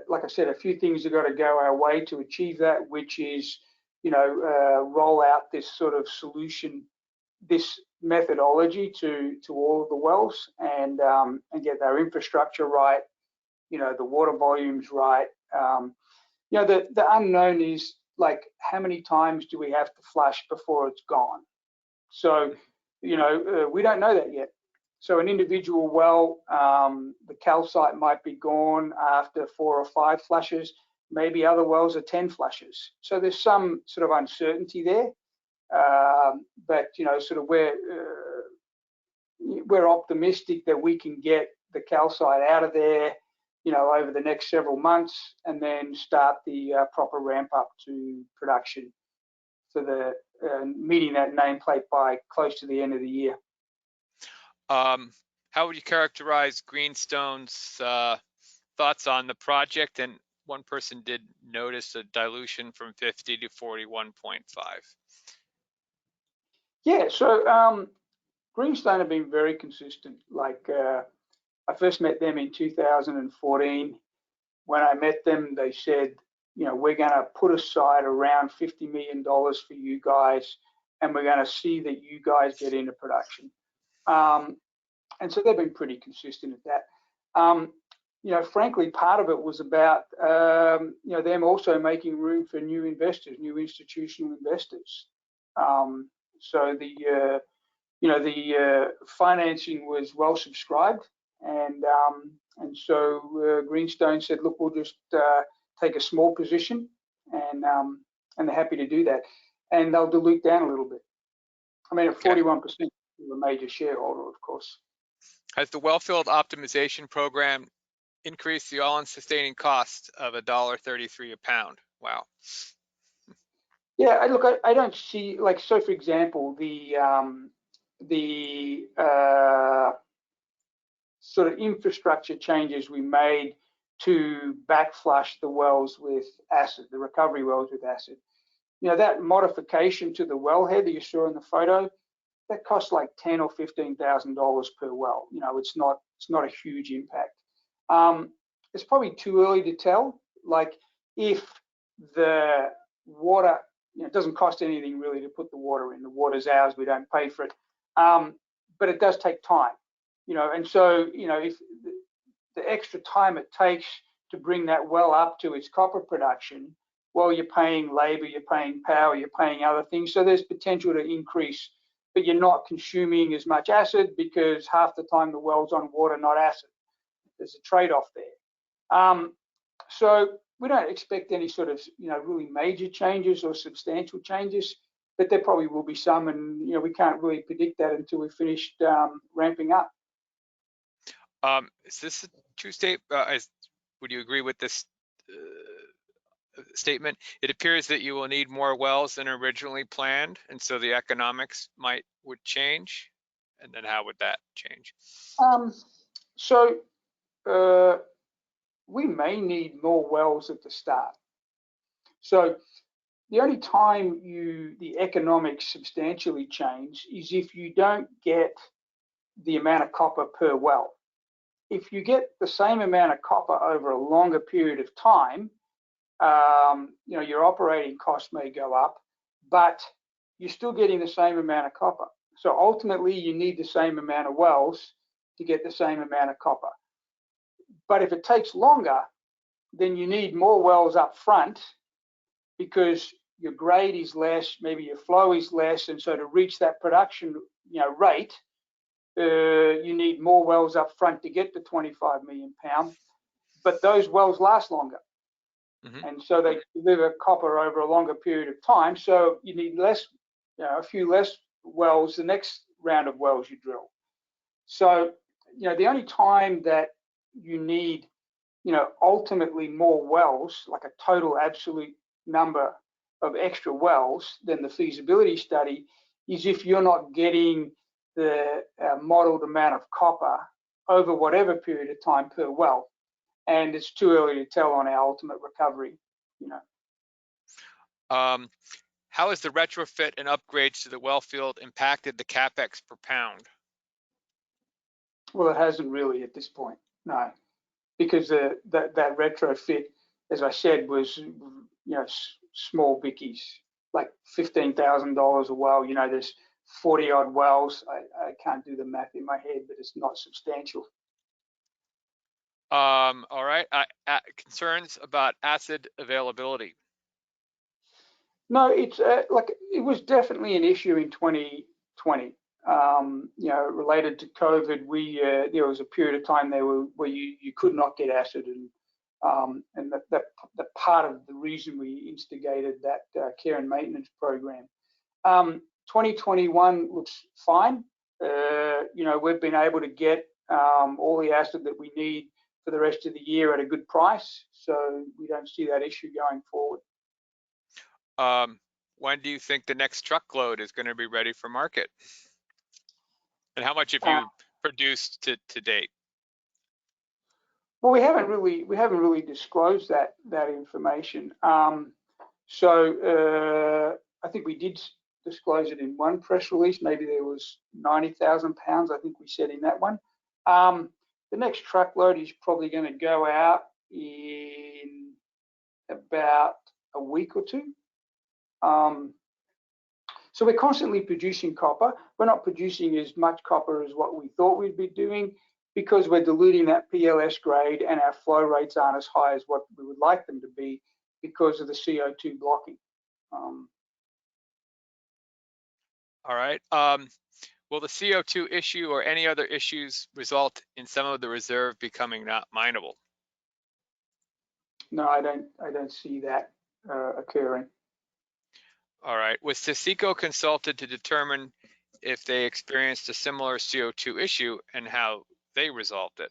Like I said, a few things have got to go our way to achieve that, which is, roll out this sort of solution, this methodology to all of the wells, and get our infrastructure right, the water volumes right. The unknown is, like, how many times do we have to flush before it's gone? So, we don't know that yet. So an individual well, the calcite might be gone after 4 or 5 flushes. Maybe other wells are 10 flushes. So there's some sort of uncertainty there. But sort of we're optimistic that we can get the calcite out of there, over the next several months, and then start the proper ramp up to production for the meeting that nameplate by close to the end of the year. How would you characterize Greenstone's thoughts on the project? And one person did notice a dilution from 50 to 41.5. Yeah, so Greenstone have been very consistent. Like, I first met them in 2014. When I met them, they said, we're going to put aside around $50 million for you guys, and we're going to see that you guys get into production. And so they've been pretty consistent at that. Frankly, part of it was about, them also making room for new investors, new institutional investors. So the financing was well subscribed, and so Greenstone said, look, we'll just take a small position, and they're happy to do that. and they'll dilute down a little bit. I mean, at Okay. 41%, a major shareholder, of course. Has the Wellfield optimization program increased the all-in sustaining cost of $1.33 a pound? Wow. Yeah, look, I don't see, like, so for example, the sort of infrastructure changes we made to backflush the wells with acid, the recovery wells with acid. You know, that modification to the wellhead that you saw in the photo, that costs like $10,000 or $15,000 per well. You know, it's not a huge impact. It's probably too early to tell. Like, if the water, you know, it doesn't cost anything really to put the water in. The water's ours, we don't pay for it. But it does take time, you know, and so, you know, if the extra time it takes to bring that well up to its copper production, well, you're paying labor, you're paying power, you're paying other things. So there's potential to increase, but you're not consuming as much acid because half the time the well's on water, not acid. There's a trade-off there. So we don't expect any sort of, you know, really major changes or substantial changes, but there probably will be some, and, you know, we can't really predict that until we've finished ramping up. Is this a true state? Would you agree with this statement? It appears that you will need more wells than originally planned, and so the economics would change. And then how would that change? We may need more wells at the start. So the only time the economics substantially change is if you don't get the amount of copper per well. If you get the same amount of copper over a longer period of time, you know, your operating costs may go up, but you're still getting the same amount of copper. So ultimately, you need the same amount of wells to get the same amount of copper. But if it takes longer, then you need more wells up front because your grade is less, maybe your flow is less, and so to reach that production, you know, rate, you need more wells up front to get to 25 million pounds. But those wells last longer. And so they deliver copper over a longer period of time. So you need less, you know, a few less wells the next round of wells you drill. So, you know, the only time that you need, you know, ultimately more wells, like a total absolute number of extra wells than the feasibility study, is if you're not getting the modeled amount of copper over whatever period of time per well. And it's too early to tell on our ultimate recovery, you know. How has the retrofit and upgrades to the Wellfield impacted the capex per pound? Well, it hasn't really at this point, no, because that retrofit, as I said, was, you know, small bickies, like $15,000 a well. You know, there's 40 odd wells. I can't do the math in my head, but it's not substantial. All right. Concerns about acid availability. No, it's like it was definitely an issue in 2020. You know, related to COVID, there was a period of time there where you could not get acid, and that part of the reason we instigated that care and maintenance program. 2021 looks fine. You know, we've been able to get all the acid that we need for the rest of the year at a good price, so we don't see that issue going forward. When do you think the next truckload is going to be ready for market? And how much have you produced to date? Well, we haven't really disclosed that information. So I think we did disclose it in one press release. Maybe there was 90,000 pounds, I think we said in that one. The next truckload is probably going to go out in about a week or two. So we're constantly producing copper. We're not producing as much copper as what we thought we'd be doing because we're diluting that PLS grade and our flow rates aren't as high as what we would like them to be because of the CO2 blocking. All right. Will the CO2 issue or any other issues result in some of the reserve becoming not mineable? No, I don't see that occurring. All right. Was Seco consulted to determine if they experienced a similar CO2 issue and how they resolved it?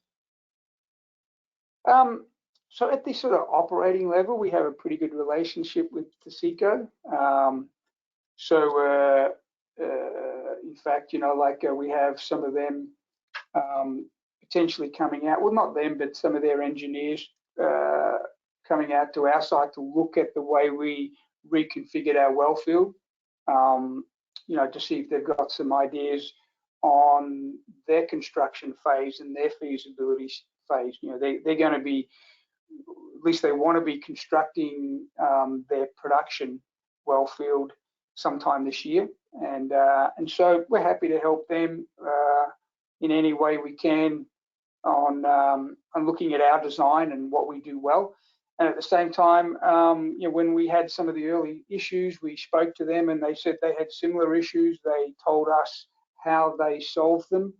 So at this sort of operating level, we have a pretty good relationship with Seco. In fact, we have some of them potentially coming out. Well, not them, but some of their engineers coming out to our site to look at the way we reconfigured our Wellfield. To see if they've got some ideas on their construction phase and their feasibility phase. They're going to be, at least they want to be constructing their production Wellfield sometime this year, and so we're happy to help them in any way we can on looking at our design and what we do well. And at the same time, when we had some of the early issues, we spoke to them and they said they had similar issues. They told us how they solved them.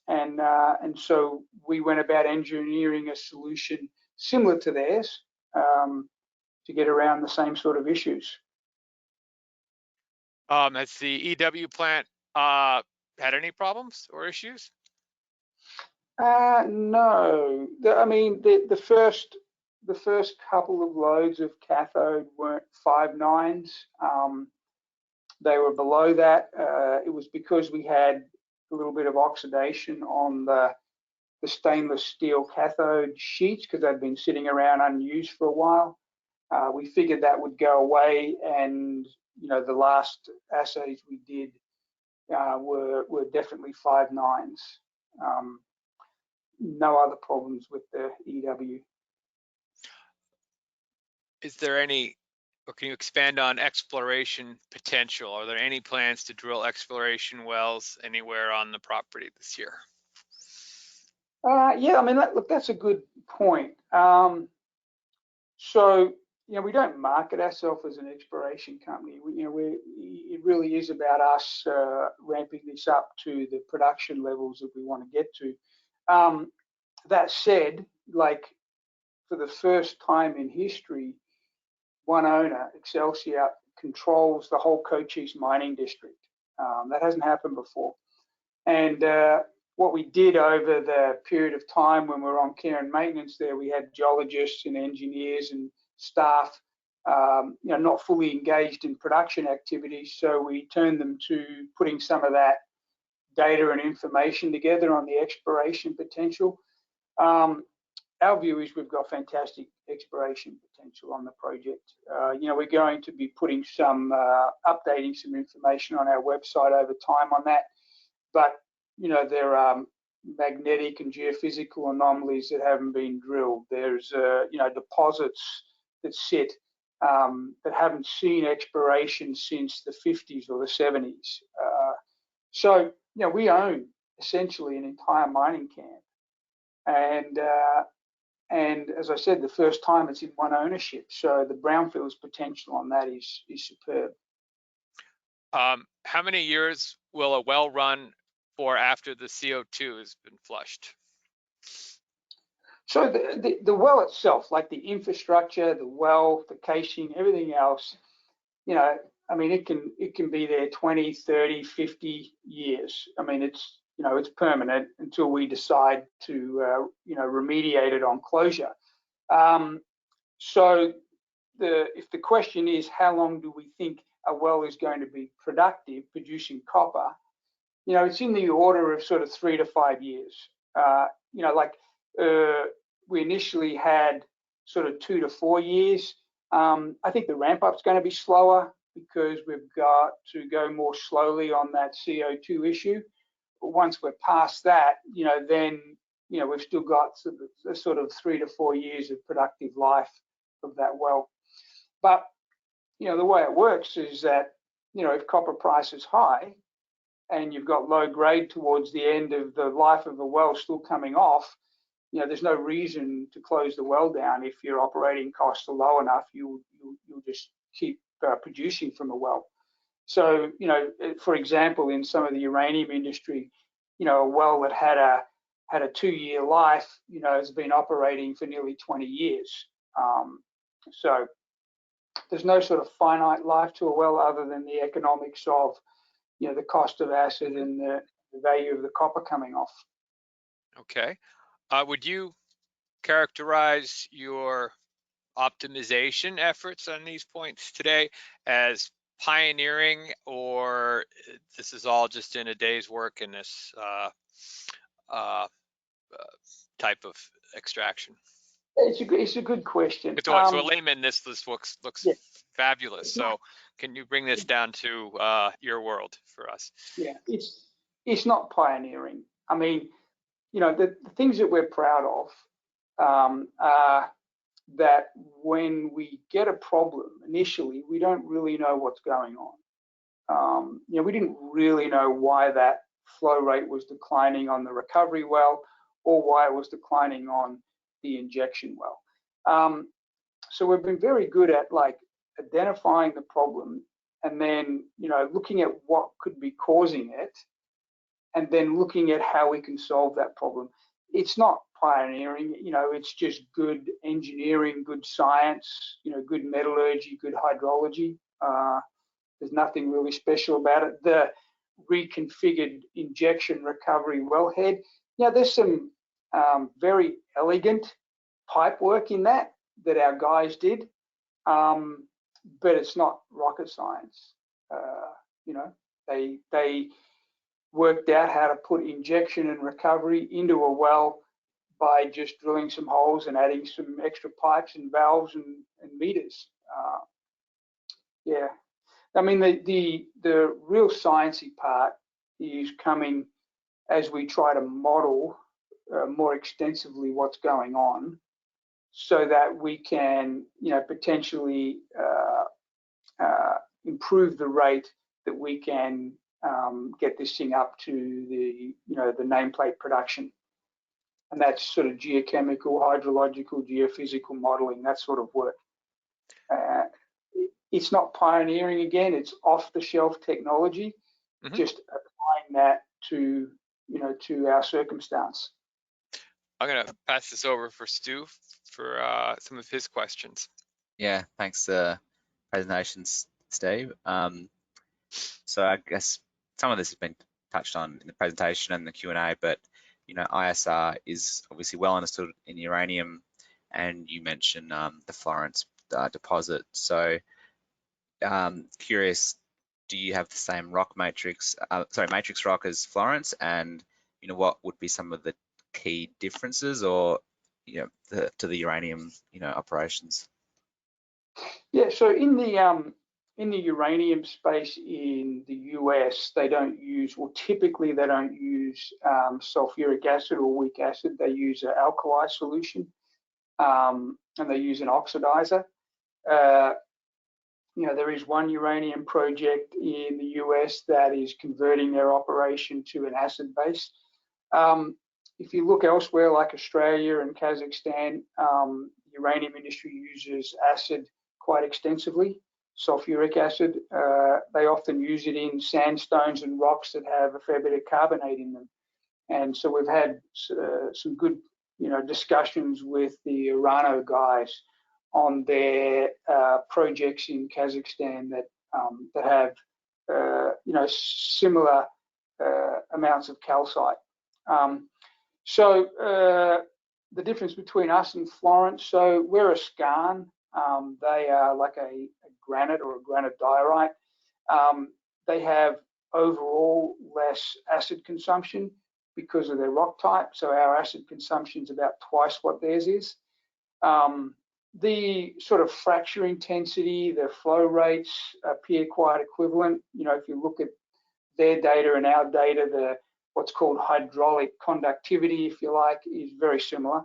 And so we went about engineering a solution similar to theirs to get around the same sort of issues. Has the EW plant had any problems or issues? No, the first couple of loads of cathode weren't 5.9s. They were below that. It was because we had a little bit of oxidation on the stainless steel cathode sheets because they'd been sitting around unused for a while. We figured that would go away, and the last assays we did were definitely 5.9s. No other problems with the EW. Is there any, or can you expand on exploration potential? Are there any plans to drill exploration wells anywhere on the property this year? Yeah, look, that's a good point. So, we don't market ourselves as an exploration company. It really is about us ramping this up to the production levels that we want to get to. That said, for the first time in history, one owner, Excelsior, controls the whole Co2 mining district. That hasn't happened before. And what we did over the period of time when we were on care and maintenance there, we had geologists and engineers and staff, not fully engaged in production activities. So we turned them to putting some of that data and information together on the exploration potential. Our view is we've got fantastic exploration potential on the project. We're going to be putting updating some information on our website over time on that. But, there are magnetic and geophysical anomalies that haven't been drilled. There's, deposits that sit that haven't seen exploration since the 50s or the 70s. So, we own essentially an entire mining camp. And as I said, the first time it's in one ownership. So the brownfields potential on that is superb. How many years will a well run for after the CO2 has been flushed? So the well itself, like the infrastructure, the well, the casing, everything else, it can be there 20, 30, 50 years. It's permanent until we decide to, remediate it on closure. So if the question is how long do we think a well is going to be productive, producing copper, it's in the order of sort of 3 to 5 years. We initially had sort of 2 to 4 years. I think the ramp up's going to be slower because we've got to go more slowly on that CO2 issue. But once we're past that, then we've still got sort of 3 to 4 years of productive life of that well. But the way it works is that if copper price is high and you've got low grade towards the end of the life of the well still coming off, there's no reason to close the well down. If your operating costs are low enough, you'll just keep producing from the well. So, for example, in some of the uranium industry, a well that had a 2-year life, has been operating for nearly 20 years. So, there's no sort of finite life to a well other than the economics of, the cost of acid and the value of the copper coming off. Okay. Would you characterize your optimization efforts on these points today as pioneering, or this is all just in a day's work in this type of extraction? It's a good question. To a layman, this looks Yeah, fabulous. So can you bring this down to your world for us? Yeah, it's not pioneering. I mean, the things that we're proud of are that when we get a problem initially, we don't really know what's going on. We didn't really know why that flow rate was declining on the recovery well, or why it was declining on the injection well. So we've been very good at identifying the problem, and then looking at what could be causing it, and then looking at how we can solve that problem. It's not pioneering, it's just good engineering, good science, good metallurgy, good hydrology. There's nothing really special about it. The reconfigured injection recovery wellhead, there's some very elegant pipe work in that our guys did, but it's not rocket science. They worked out how to put injection and recovery into a well by just drilling some holes and adding some extra pipes and valves and meters. I mean, the real sciencey part is coming as we try to model more extensively what's going on, so that we can, potentially improve the rate that we can get this thing up to the nameplate production. And that's sort of geochemical, hydrological, geophysical modeling, that sort of work. It's not pioneering again, it's off-the-shelf technology, just applying that to our circumstance. I'm going to pass this over for Stu for some of his questions. Yeah, thanks for the presentations, Steve. So I guess some of this has been touched on in the presentation and the Q&A, but ISR is obviously well understood in uranium, and you mentioned the Florence deposit. So curious, do you have the same rock matrix, matrix rock as Florence, and what would be some of the key differences, or to the uranium operations? Yeah, so in the uranium space in the US, they don't use, or typically they don't use sulfuric acid or weak acid. They use an alkali solution, and they use an oxidizer. There is one uranium project in the US that is converting their operation to an acid base. If you look elsewhere, like Australia and Kazakhstan, uranium industry uses acid quite extensively, sulfuric acid. They often use it in sandstones and rocks that have a fair bit of carbonate in them. And so we've had some good, discussions with the Urano guys on their projects in Kazakhstan that have, similar amounts of calcite. So the difference between us and Florence, so we're a skarn. They are like a granite or a granite diorite. They have overall less acid consumption because of their rock type. So our acid consumption is about twice what theirs is. The sort of fracture intensity, the flow rates appear quite equivalent. If you look at their data and our data, what's called hydraulic conductivity, if you like, is very similar.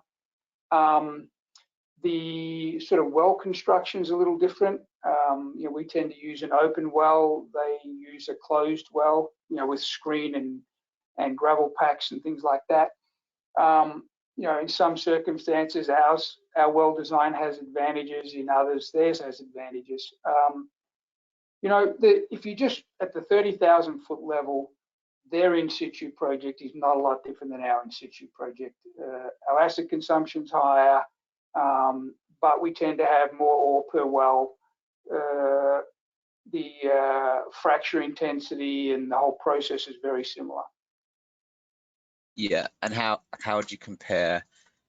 The sort of well construction is a little different. We tend to use an open well. They use a closed well, with screen and gravel packs and things like that. In some circumstances, our well design has advantages. In others, theirs has advantages. If you just at the 30,000 foot level, their in situ project is not a lot different than our in situ project. Our acid consumption's higher, but we tend to have more ore per well. fracture intensity and the whole process is very similar. Yeah, and how would you compare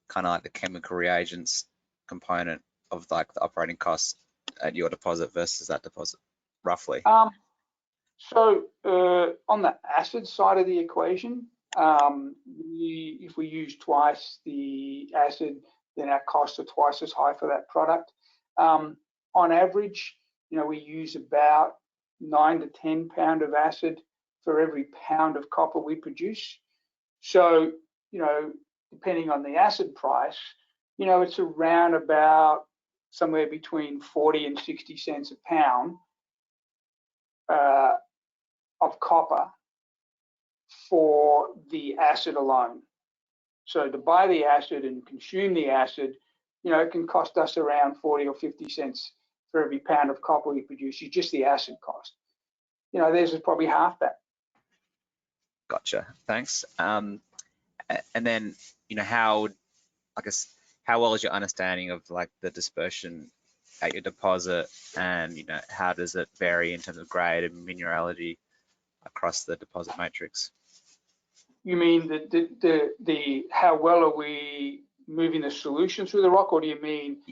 kind of like the chemical reagents component of like the operating costs at your deposit versus that deposit, roughly? So on the acid side of the equation, if we use twice the acid, then our costs are twice as high for that product. On average, we use about 9 to 10 pound of acid for every pound of copper we produce. So, depending on the acid price, it's around about somewhere between 40 and 60 cents a pound of copper for the acid alone. So to buy the acid and consume the acid, it can cost us around 40 or 50 cents for every pound of copper we produce. It's just the acid cost. Theirs is probably half that. Gotcha. Thanks. And then, how well is your understanding of like the dispersion at your deposit, and how does it vary in terms of grade and minerality across the deposit matrix? You mean the how well are we moving the solution through the rock, or do you mean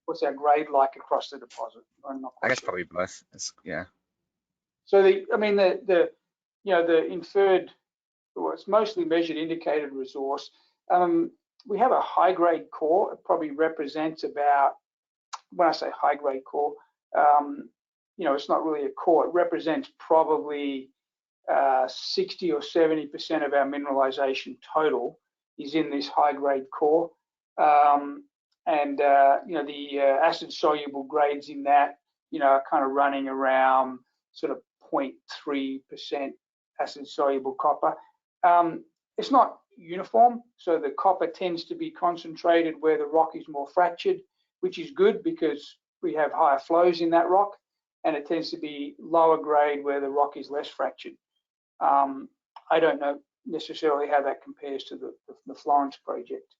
what's our grade like across the deposit? I guess probably both. Yeah. So the inferred, well, it's mostly measured indicated resource. We have a high grade core. It probably represents about, when I say high grade core, it's not really a core. It represents probably 60 or 70% of our mineralization total is in this high grade core. The acid soluble grades in that, are kind of running around sort of 0.3% acid soluble copper. It's not uniform, so the copper tends to be concentrated where the rock is more fractured, which is good because we have higher flows in that rock, and it tends to be lower grade where the rock is less fractured. I don't know necessarily how that compares to the Florence project.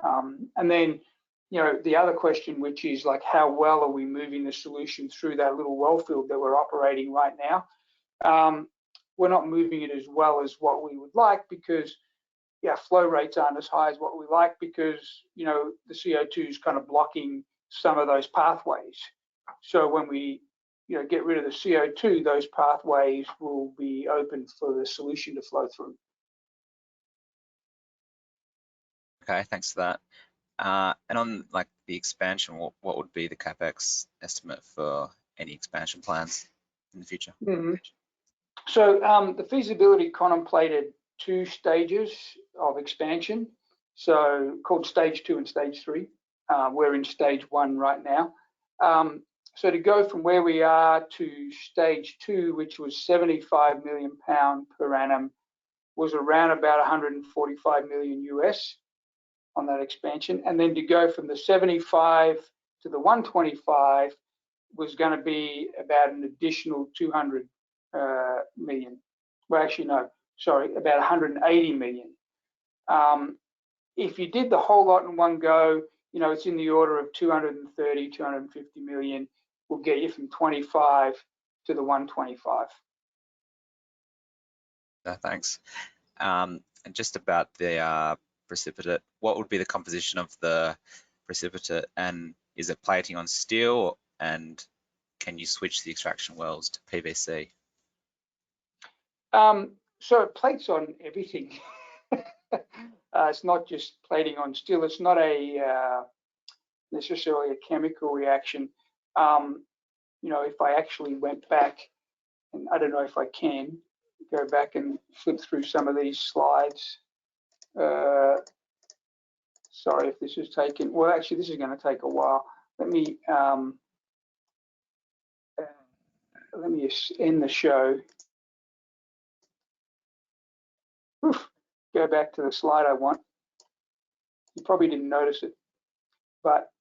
And then, the other question, which is like, how well are we moving the solution through that little wellfield that we're operating right now? We're not moving it as well as what we would like because, flow rates aren't as high as what we like because, the CO2 is kind of blocking some of those pathways. So when we, get rid of the CO2, those pathways will be open for the solution to flow through. Okay, thanks for that. And on like the expansion, what would be the CapEx estimate for any expansion plans in the future? Mm-hmm. So the feasibility contemplated 2 stages of expansion, so called stage 2 and stage 3. We're in stage 1 right now. So to go from where we are to stage 2, which was 75 million pound per annum, was around about 145 million US on that expansion. And then to go from the 75 to the 125 was going to be about an additional 200 million. Well, actually, no, sorry, about 180 million. If you did the whole lot in one go, it's in the order of 230, 250 million. Will get you from 25 to the 125. Thanks. And just about the precipitate, what would be the composition of the precipitate, and is it plating on steel, and can you switch the extraction wells to PVC? So it plates on everything. It's not just plating on steel. It's not necessarily a chemical reaction. If I actually went back, and I don't know if I can go back and flip through some of these slides. Sorry if this is taking, well, actually, this is going to take a while. Let me end the show. Oof, go back to the slide I want. You probably didn't notice it, but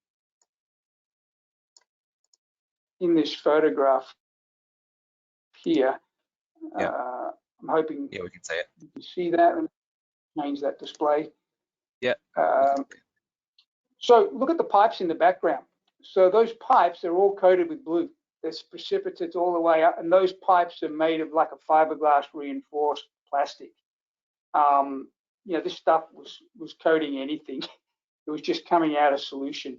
in this photograph here, I'm hoping we can see it. You can see that and change that display. Yeah. So look at the pipes in the background. So those pipes are all coated with blue. There's precipitates all the way up, and those pipes are made of like a fiberglass reinforced plastic. You know, this stuff was coating anything. It was just coming out of solution.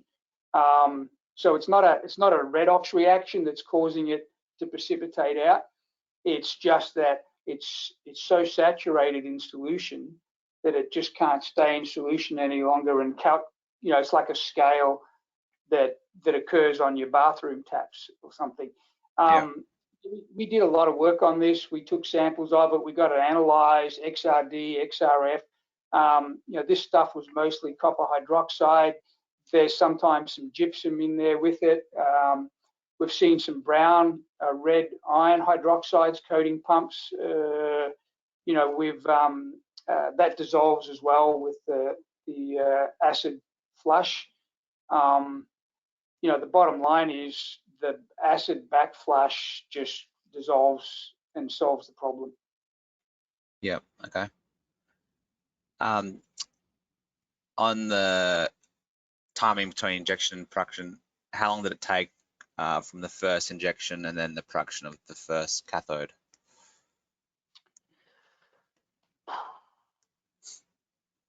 So it's not a redox reaction that's causing it to precipitate out. It's just that it's so saturated in solution that it just can't stay in solution any longer. And you know, it's like a scale that occurs on your bathroom taps or something. We did a lot of work on this. We took samples of it. We got it analyzed, XRD, XRF. You know, this stuff was mostly copper hydroxide. There's sometimes some gypsum in there with it. We've seen some brown, red iron hydroxides coating pumps. You know, that dissolves as well with the acid flush. You know, the bottom line is the acid backflush just dissolves and solves the problem. Yeah, okay. On the timing between injection and production, how long did it take from the first injection and then the production of the first cathode?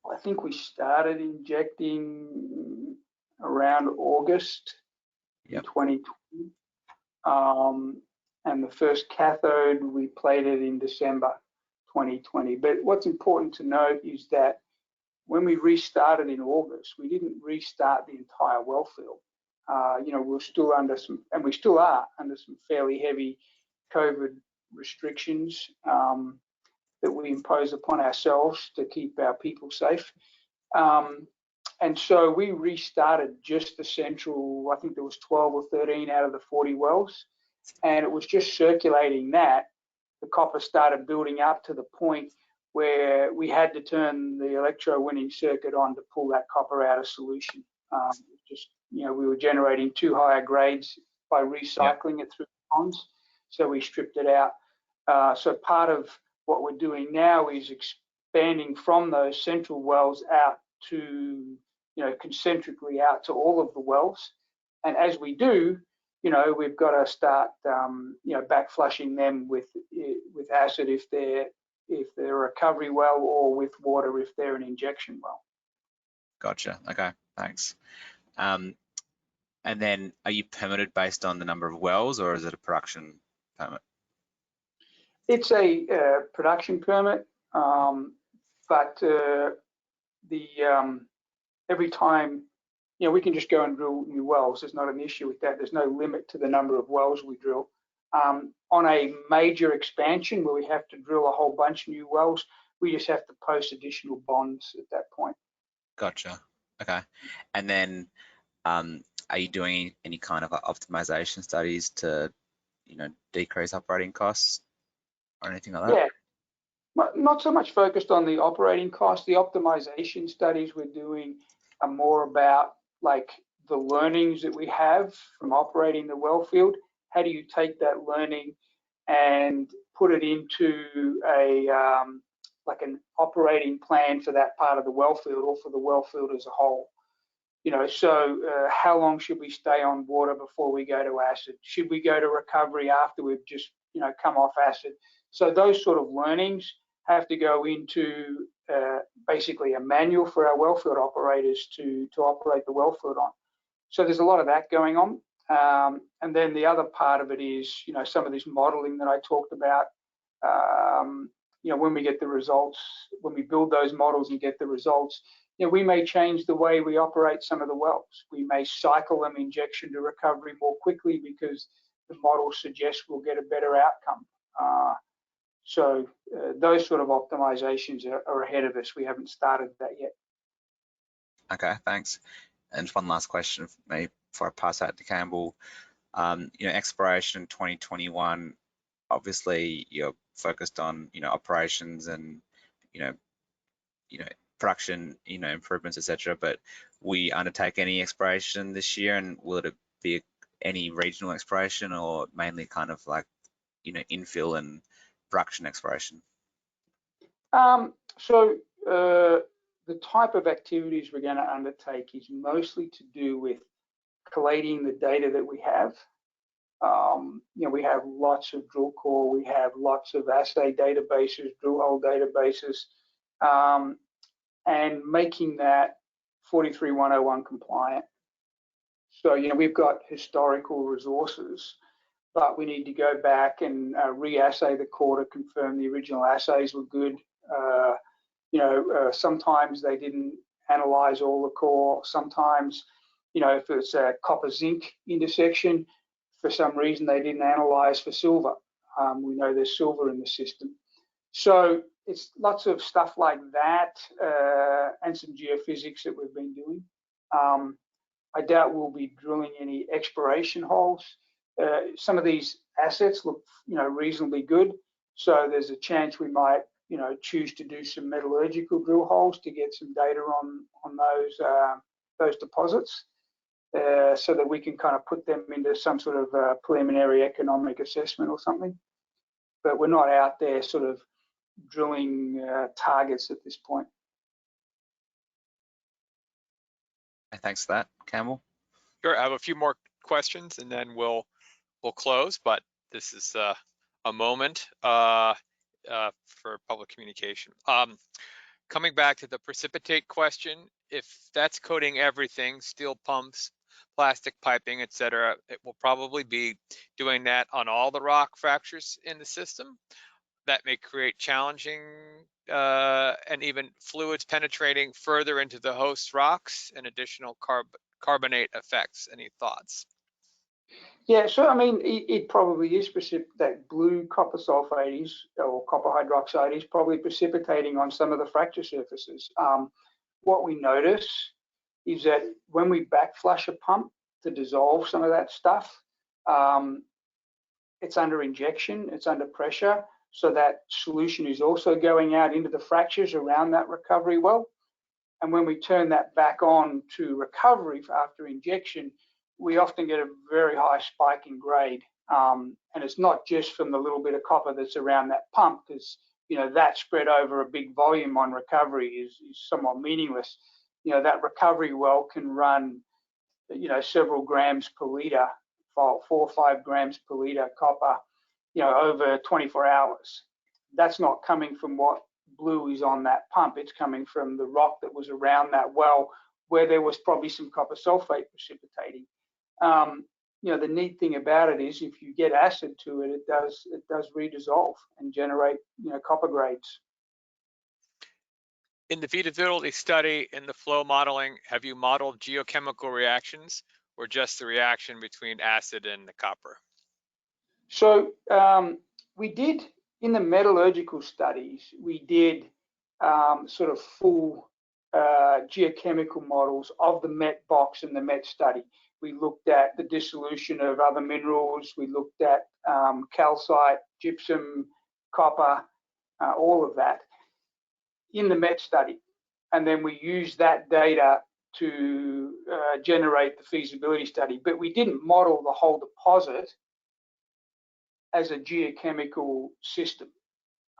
I think we started injecting around August in 2020. And the first cathode, we played it in December 2020. But what's important to note is that when we restarted in August, we didn't restart the entire Wellfield. You know, we're still under some, and we still are under some fairly heavy COVID restrictions that we impose upon ourselves to keep our people safe. And so we restarted just the central, I think there was 12 or 13 out of the 40 wells. And it was just circulating that. The copper started building up to the point where we had to turn the electro-winning circuit on to pull that copper out of solution. Just, you know, we were generating too higher grades by recycling it through the ponds. So we stripped it out. So part of what we're doing now is expanding from those central wells out to, you know, concentrically out to all of the wells. And as we do, you know, we've got to start, you know, back flushing them with acid if they're a recovery well, or with water if they're an injection well. Gotcha. Okay, thanks. And then, are you permitted based on the number of wells, or is it a production permit? It's a production permit, but every time, you know, we can just go and drill new wells. There's not an issue with that. There's no limit to the number of wells we drill. On a major expansion where we have to drill a whole bunch of new wells, we just have to post additional bonds at that point. Gotcha. Okay. And then, are you doing any kind of optimization studies to, you know, decrease operating costs or anything like that? Yeah, not so much focused on the operating costs. The optimization studies we're doing are more about like the learnings that we have from operating the Wellfield. How do you take that learning and put it into a like an operating plan for that part of the Wellfield, or for the Wellfield as a whole? You know, so how long should we stay on water before we go to acid? Should we go to recovery after we've just, you know, come off acid? So those sort of learnings have to go into basically a manual for our Wellfield operators to operate the Wellfield on. So there's a lot of that going on. And then the other part of it is, you know, some of this modeling that I talked about. You know, when we get the results, when we build those models and get the results, you know, we may change the way we operate some of the wells. We may cycle them injection to recovery more quickly because the model suggests we'll get a better outcome. So those sort of optimizations are ahead of us. We haven't started that yet. Okay, thanks. And one last question for me before I pass out to Campbell. You know, exploration 2021, obviously you're focused on, you know, operations and, you know, production, you know, improvements, etc. But we undertake any exploration this year, and will it be any regional exploration, or mainly kind of like, you know, infill and production exploration? So the type of activities we're going to undertake is mostly to do with collating the data that we have. We have lots of drill core, we have lots of assay databases, drill hole databases, and making that 43101 compliant. So, we've got historical resources, but we need to go back and re-assay the core to confirm the original assays were good. Sometimes they didn't analyze all the core. Sometimes, if it's a copper zinc intersection, for some reason they didn't analyze for silver. We know there's silver in the system. So it's lots of stuff like that, and some geophysics that we've been doing. I doubt we'll be drilling any exploration holes. Some of these assets look, reasonably good. So there's a chance we might, choose to do some metallurgical drill holes to get some data on those deposits, so that we can kind of put them into some sort of preliminary economic assessment or something. But we're not out there sort of drilling targets at this point. Thanks for that, Campbell. Sure, I have a few more questions and then we'll close, but this is a moment for public communication. Coming back to the precipitate question, if that's coating everything, steel pumps, plastic piping, etc., it will probably be doing that on all the rock fractures in the system. That may create challenging and even fluids penetrating further into the host rocks and additional carbonate effects. Any thoughts? Yeah, so I mean, it probably is that blue copper sulfate or copper hydroxide is probably precipitating on some of the fracture surfaces. What we notice is that when we backflush a pump to dissolve some of that stuff, it's under injection, it's under pressure, so that solution is also going out into the fractures around that recovery well. And when we turn that back on to recovery after injection, we often get a very high spike in grade. And it's not just from the little bit of copper that's around that pump, because that spread over a big volume on recovery is somewhat meaningless. That recovery well can run several grams per liter, 4 or 5 grams per liter copper, over 24 hours. That's not coming from what blue is on that pump. It's coming from the rock that was around that well, where there was probably some copper sulfate precipitating. The neat thing about it is if you get acid to it, it does redissolve and generate copper grades. In the feasibility study, in the flow modeling, have you modeled geochemical reactions or just the reaction between acid and the copper? So we did, in the metallurgical studies, we did sort of full geochemical models of the MET box and the MET study. We looked at the dissolution of other minerals. We looked at calcite, gypsum, copper, all of that in the MET study. And then we used that data to generate the feasibility study. But we didn't model the whole deposit as a geochemical system,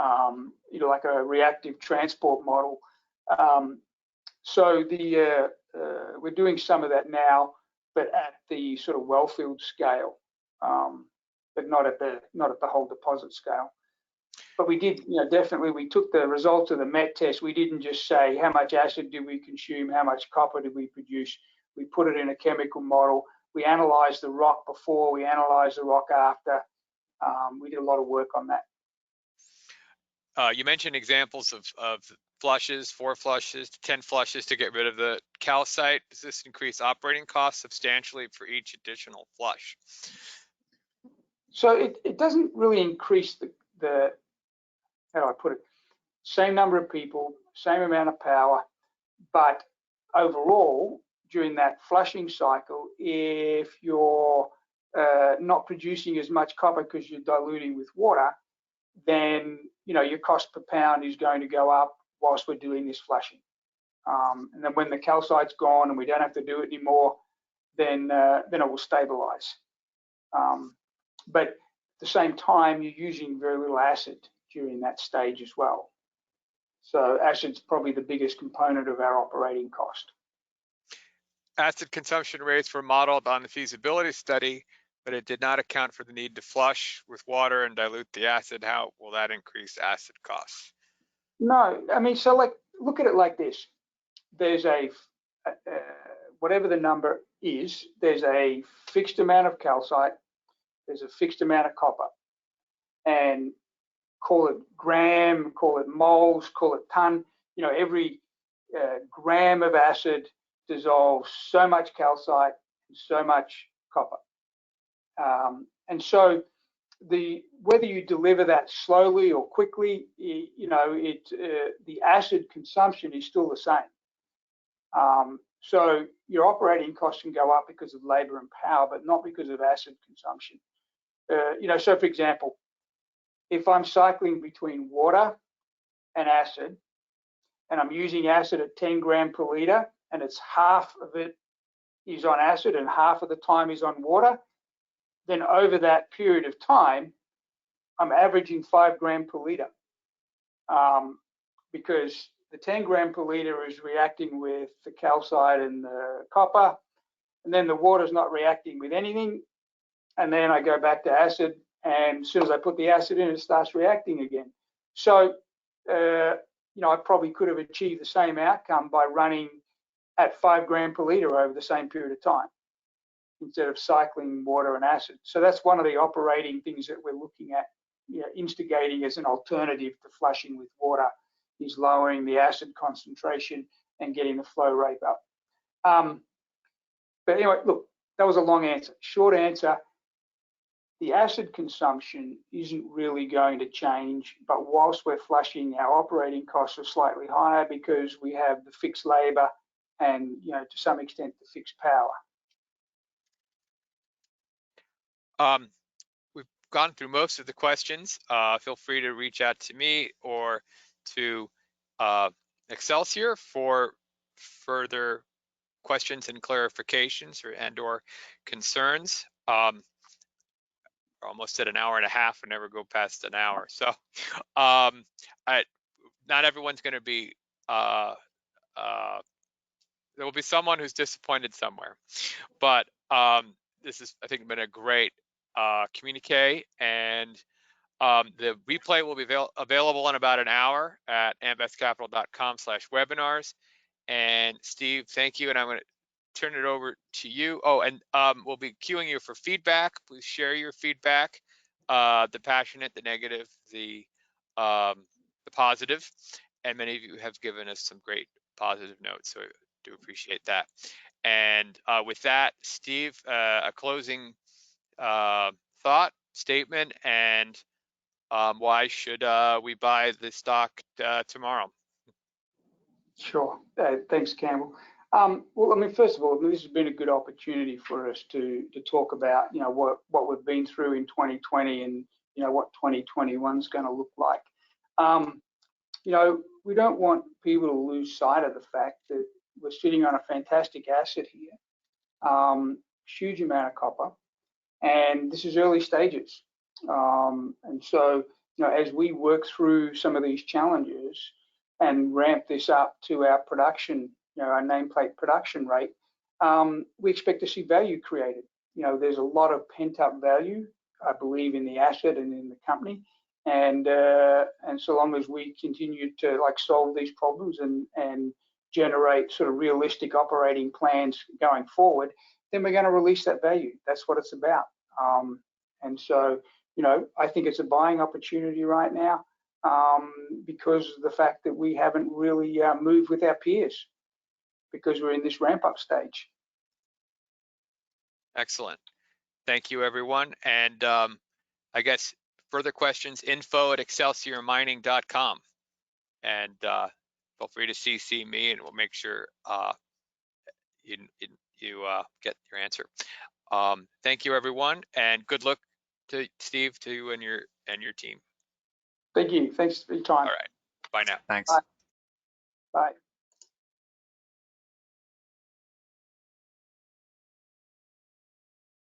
like a reactive transport model. So we're doing some of that now, but at the sort of Wellfield scale, but not at the whole deposit scale. But we did, definitely we took the results of the MET test. We didn't just say how much acid did we consume, how much copper did we produce. We put it in a chemical model. We analyzed the rock before, we analyzed the rock after. We did a lot of work on that. You mentioned examples of flushes, 4 flushes to 10 flushes to get rid of the calcite. Does this increase operating costs substantially for each additional flush? So it doesn't really increase the how do I put it? Same number of people, same amount of power, but overall, during that flushing cycle, if you're not producing as much copper because you're diluting with water, then your cost per pound is going to go up whilst we're doing this flushing. And then when the calcite's gone and we don't have to do it anymore, then it will stabilize. But at the same time, you're using very little acid during that stage as well. So acid's probably the biggest component of our operating cost. acid consumption rates were modeled on the feasibility study, but it did not account for the need to flush with water and dilute the acid. How will that increase acid costs? No, I mean, so like, look at it like this. There's whatever the number is, there's a fixed amount of calcite, there's a fixed amount of copper, and call it gram, call it moles, call it ton. You know, every gram of acid dissolves so much calcite and so much copper. And so whether you deliver that slowly or quickly, you know, the acid consumption is still the same. So your operating costs can go up because of labor and power, but not because of acid consumption. You know, so for example, if I'm cycling between water and acid, and I'm using acid at 10 gram per litre, and it's half of it is on acid and half of the time is on water, then over that period of time, I'm averaging 5 gram per litre, because the 10 gram per litre is reacting with the calcite and the copper, and then the water's not reacting with anything, and then I go back to acid, and as soon as I put the acid in, it starts reacting again. So, you know, I probably could have achieved the same outcome by running at 5 gram per litre over the same period of time, instead of cycling water and acid. So that's one of the operating things that we're looking at, you know, instigating as an alternative to flushing with water, is lowering the acid concentration and getting the flow rate up. But anyway, look, that was a long answer. Short answer, the acid consumption isn't really going to change, but whilst we're flushing, our operating costs are slightly higher because we have the fixed labor and, you know, to some extent, the fixed power. We've gone through most of the questions. Feel free to reach out to me or to Excelsior for further questions and clarifications or concerns. We're almost at an hour and a half and never go past an hour. So not everyone's going to be, there will be someone who's disappointed somewhere. But this has, I think, been a great communique, and the replay will be available in about an hour at amvestcapital.com/webinars. And Steve, thank you, and I'm going to turn it over to you. Oh, and we'll be queuing you for feedback. Please share your feedback, the passionate, the negative, the positive, and many of you have given us some great positive notes, so I do appreciate that. And with that, Steve, a closing thought, statement, and why should we buy the stock tomorrow? Sure. Thanks, Campbell. Well, I mean, first of all, this has been a good opportunity for us to talk about, you know, what we've been through in 2020 and, you know, what 2021 is going to look like. You know, we don't want people to lose sight of the fact that we're sitting on a fantastic asset here, huge amount of copper, and this is early stages. And so, you know, as we work through some of these challenges and ramp this up to our production, you know, our nameplate production rate, we expect to see value created. You know, there's a lot of pent-up value, I believe, in the asset and in the company. And so long as we continue to like solve these problems and generate sort of realistic operating plans going forward, then we're going to release that value. That's what it's about. And so, you know, I think it's a buying opportunity right now, because of the fact that we haven't really moved with our peers, because we're in this ramp up stage. Excellent. Thank you, everyone. And I guess further questions, info@excelsiormining.com. And feel free to CC me, and we'll make sure you get your answer. Thank you, everyone, and good luck to Steve, to you and your team. Thank you. Thanks for your time. All right. Bye now. Thanks. Bye. Bye.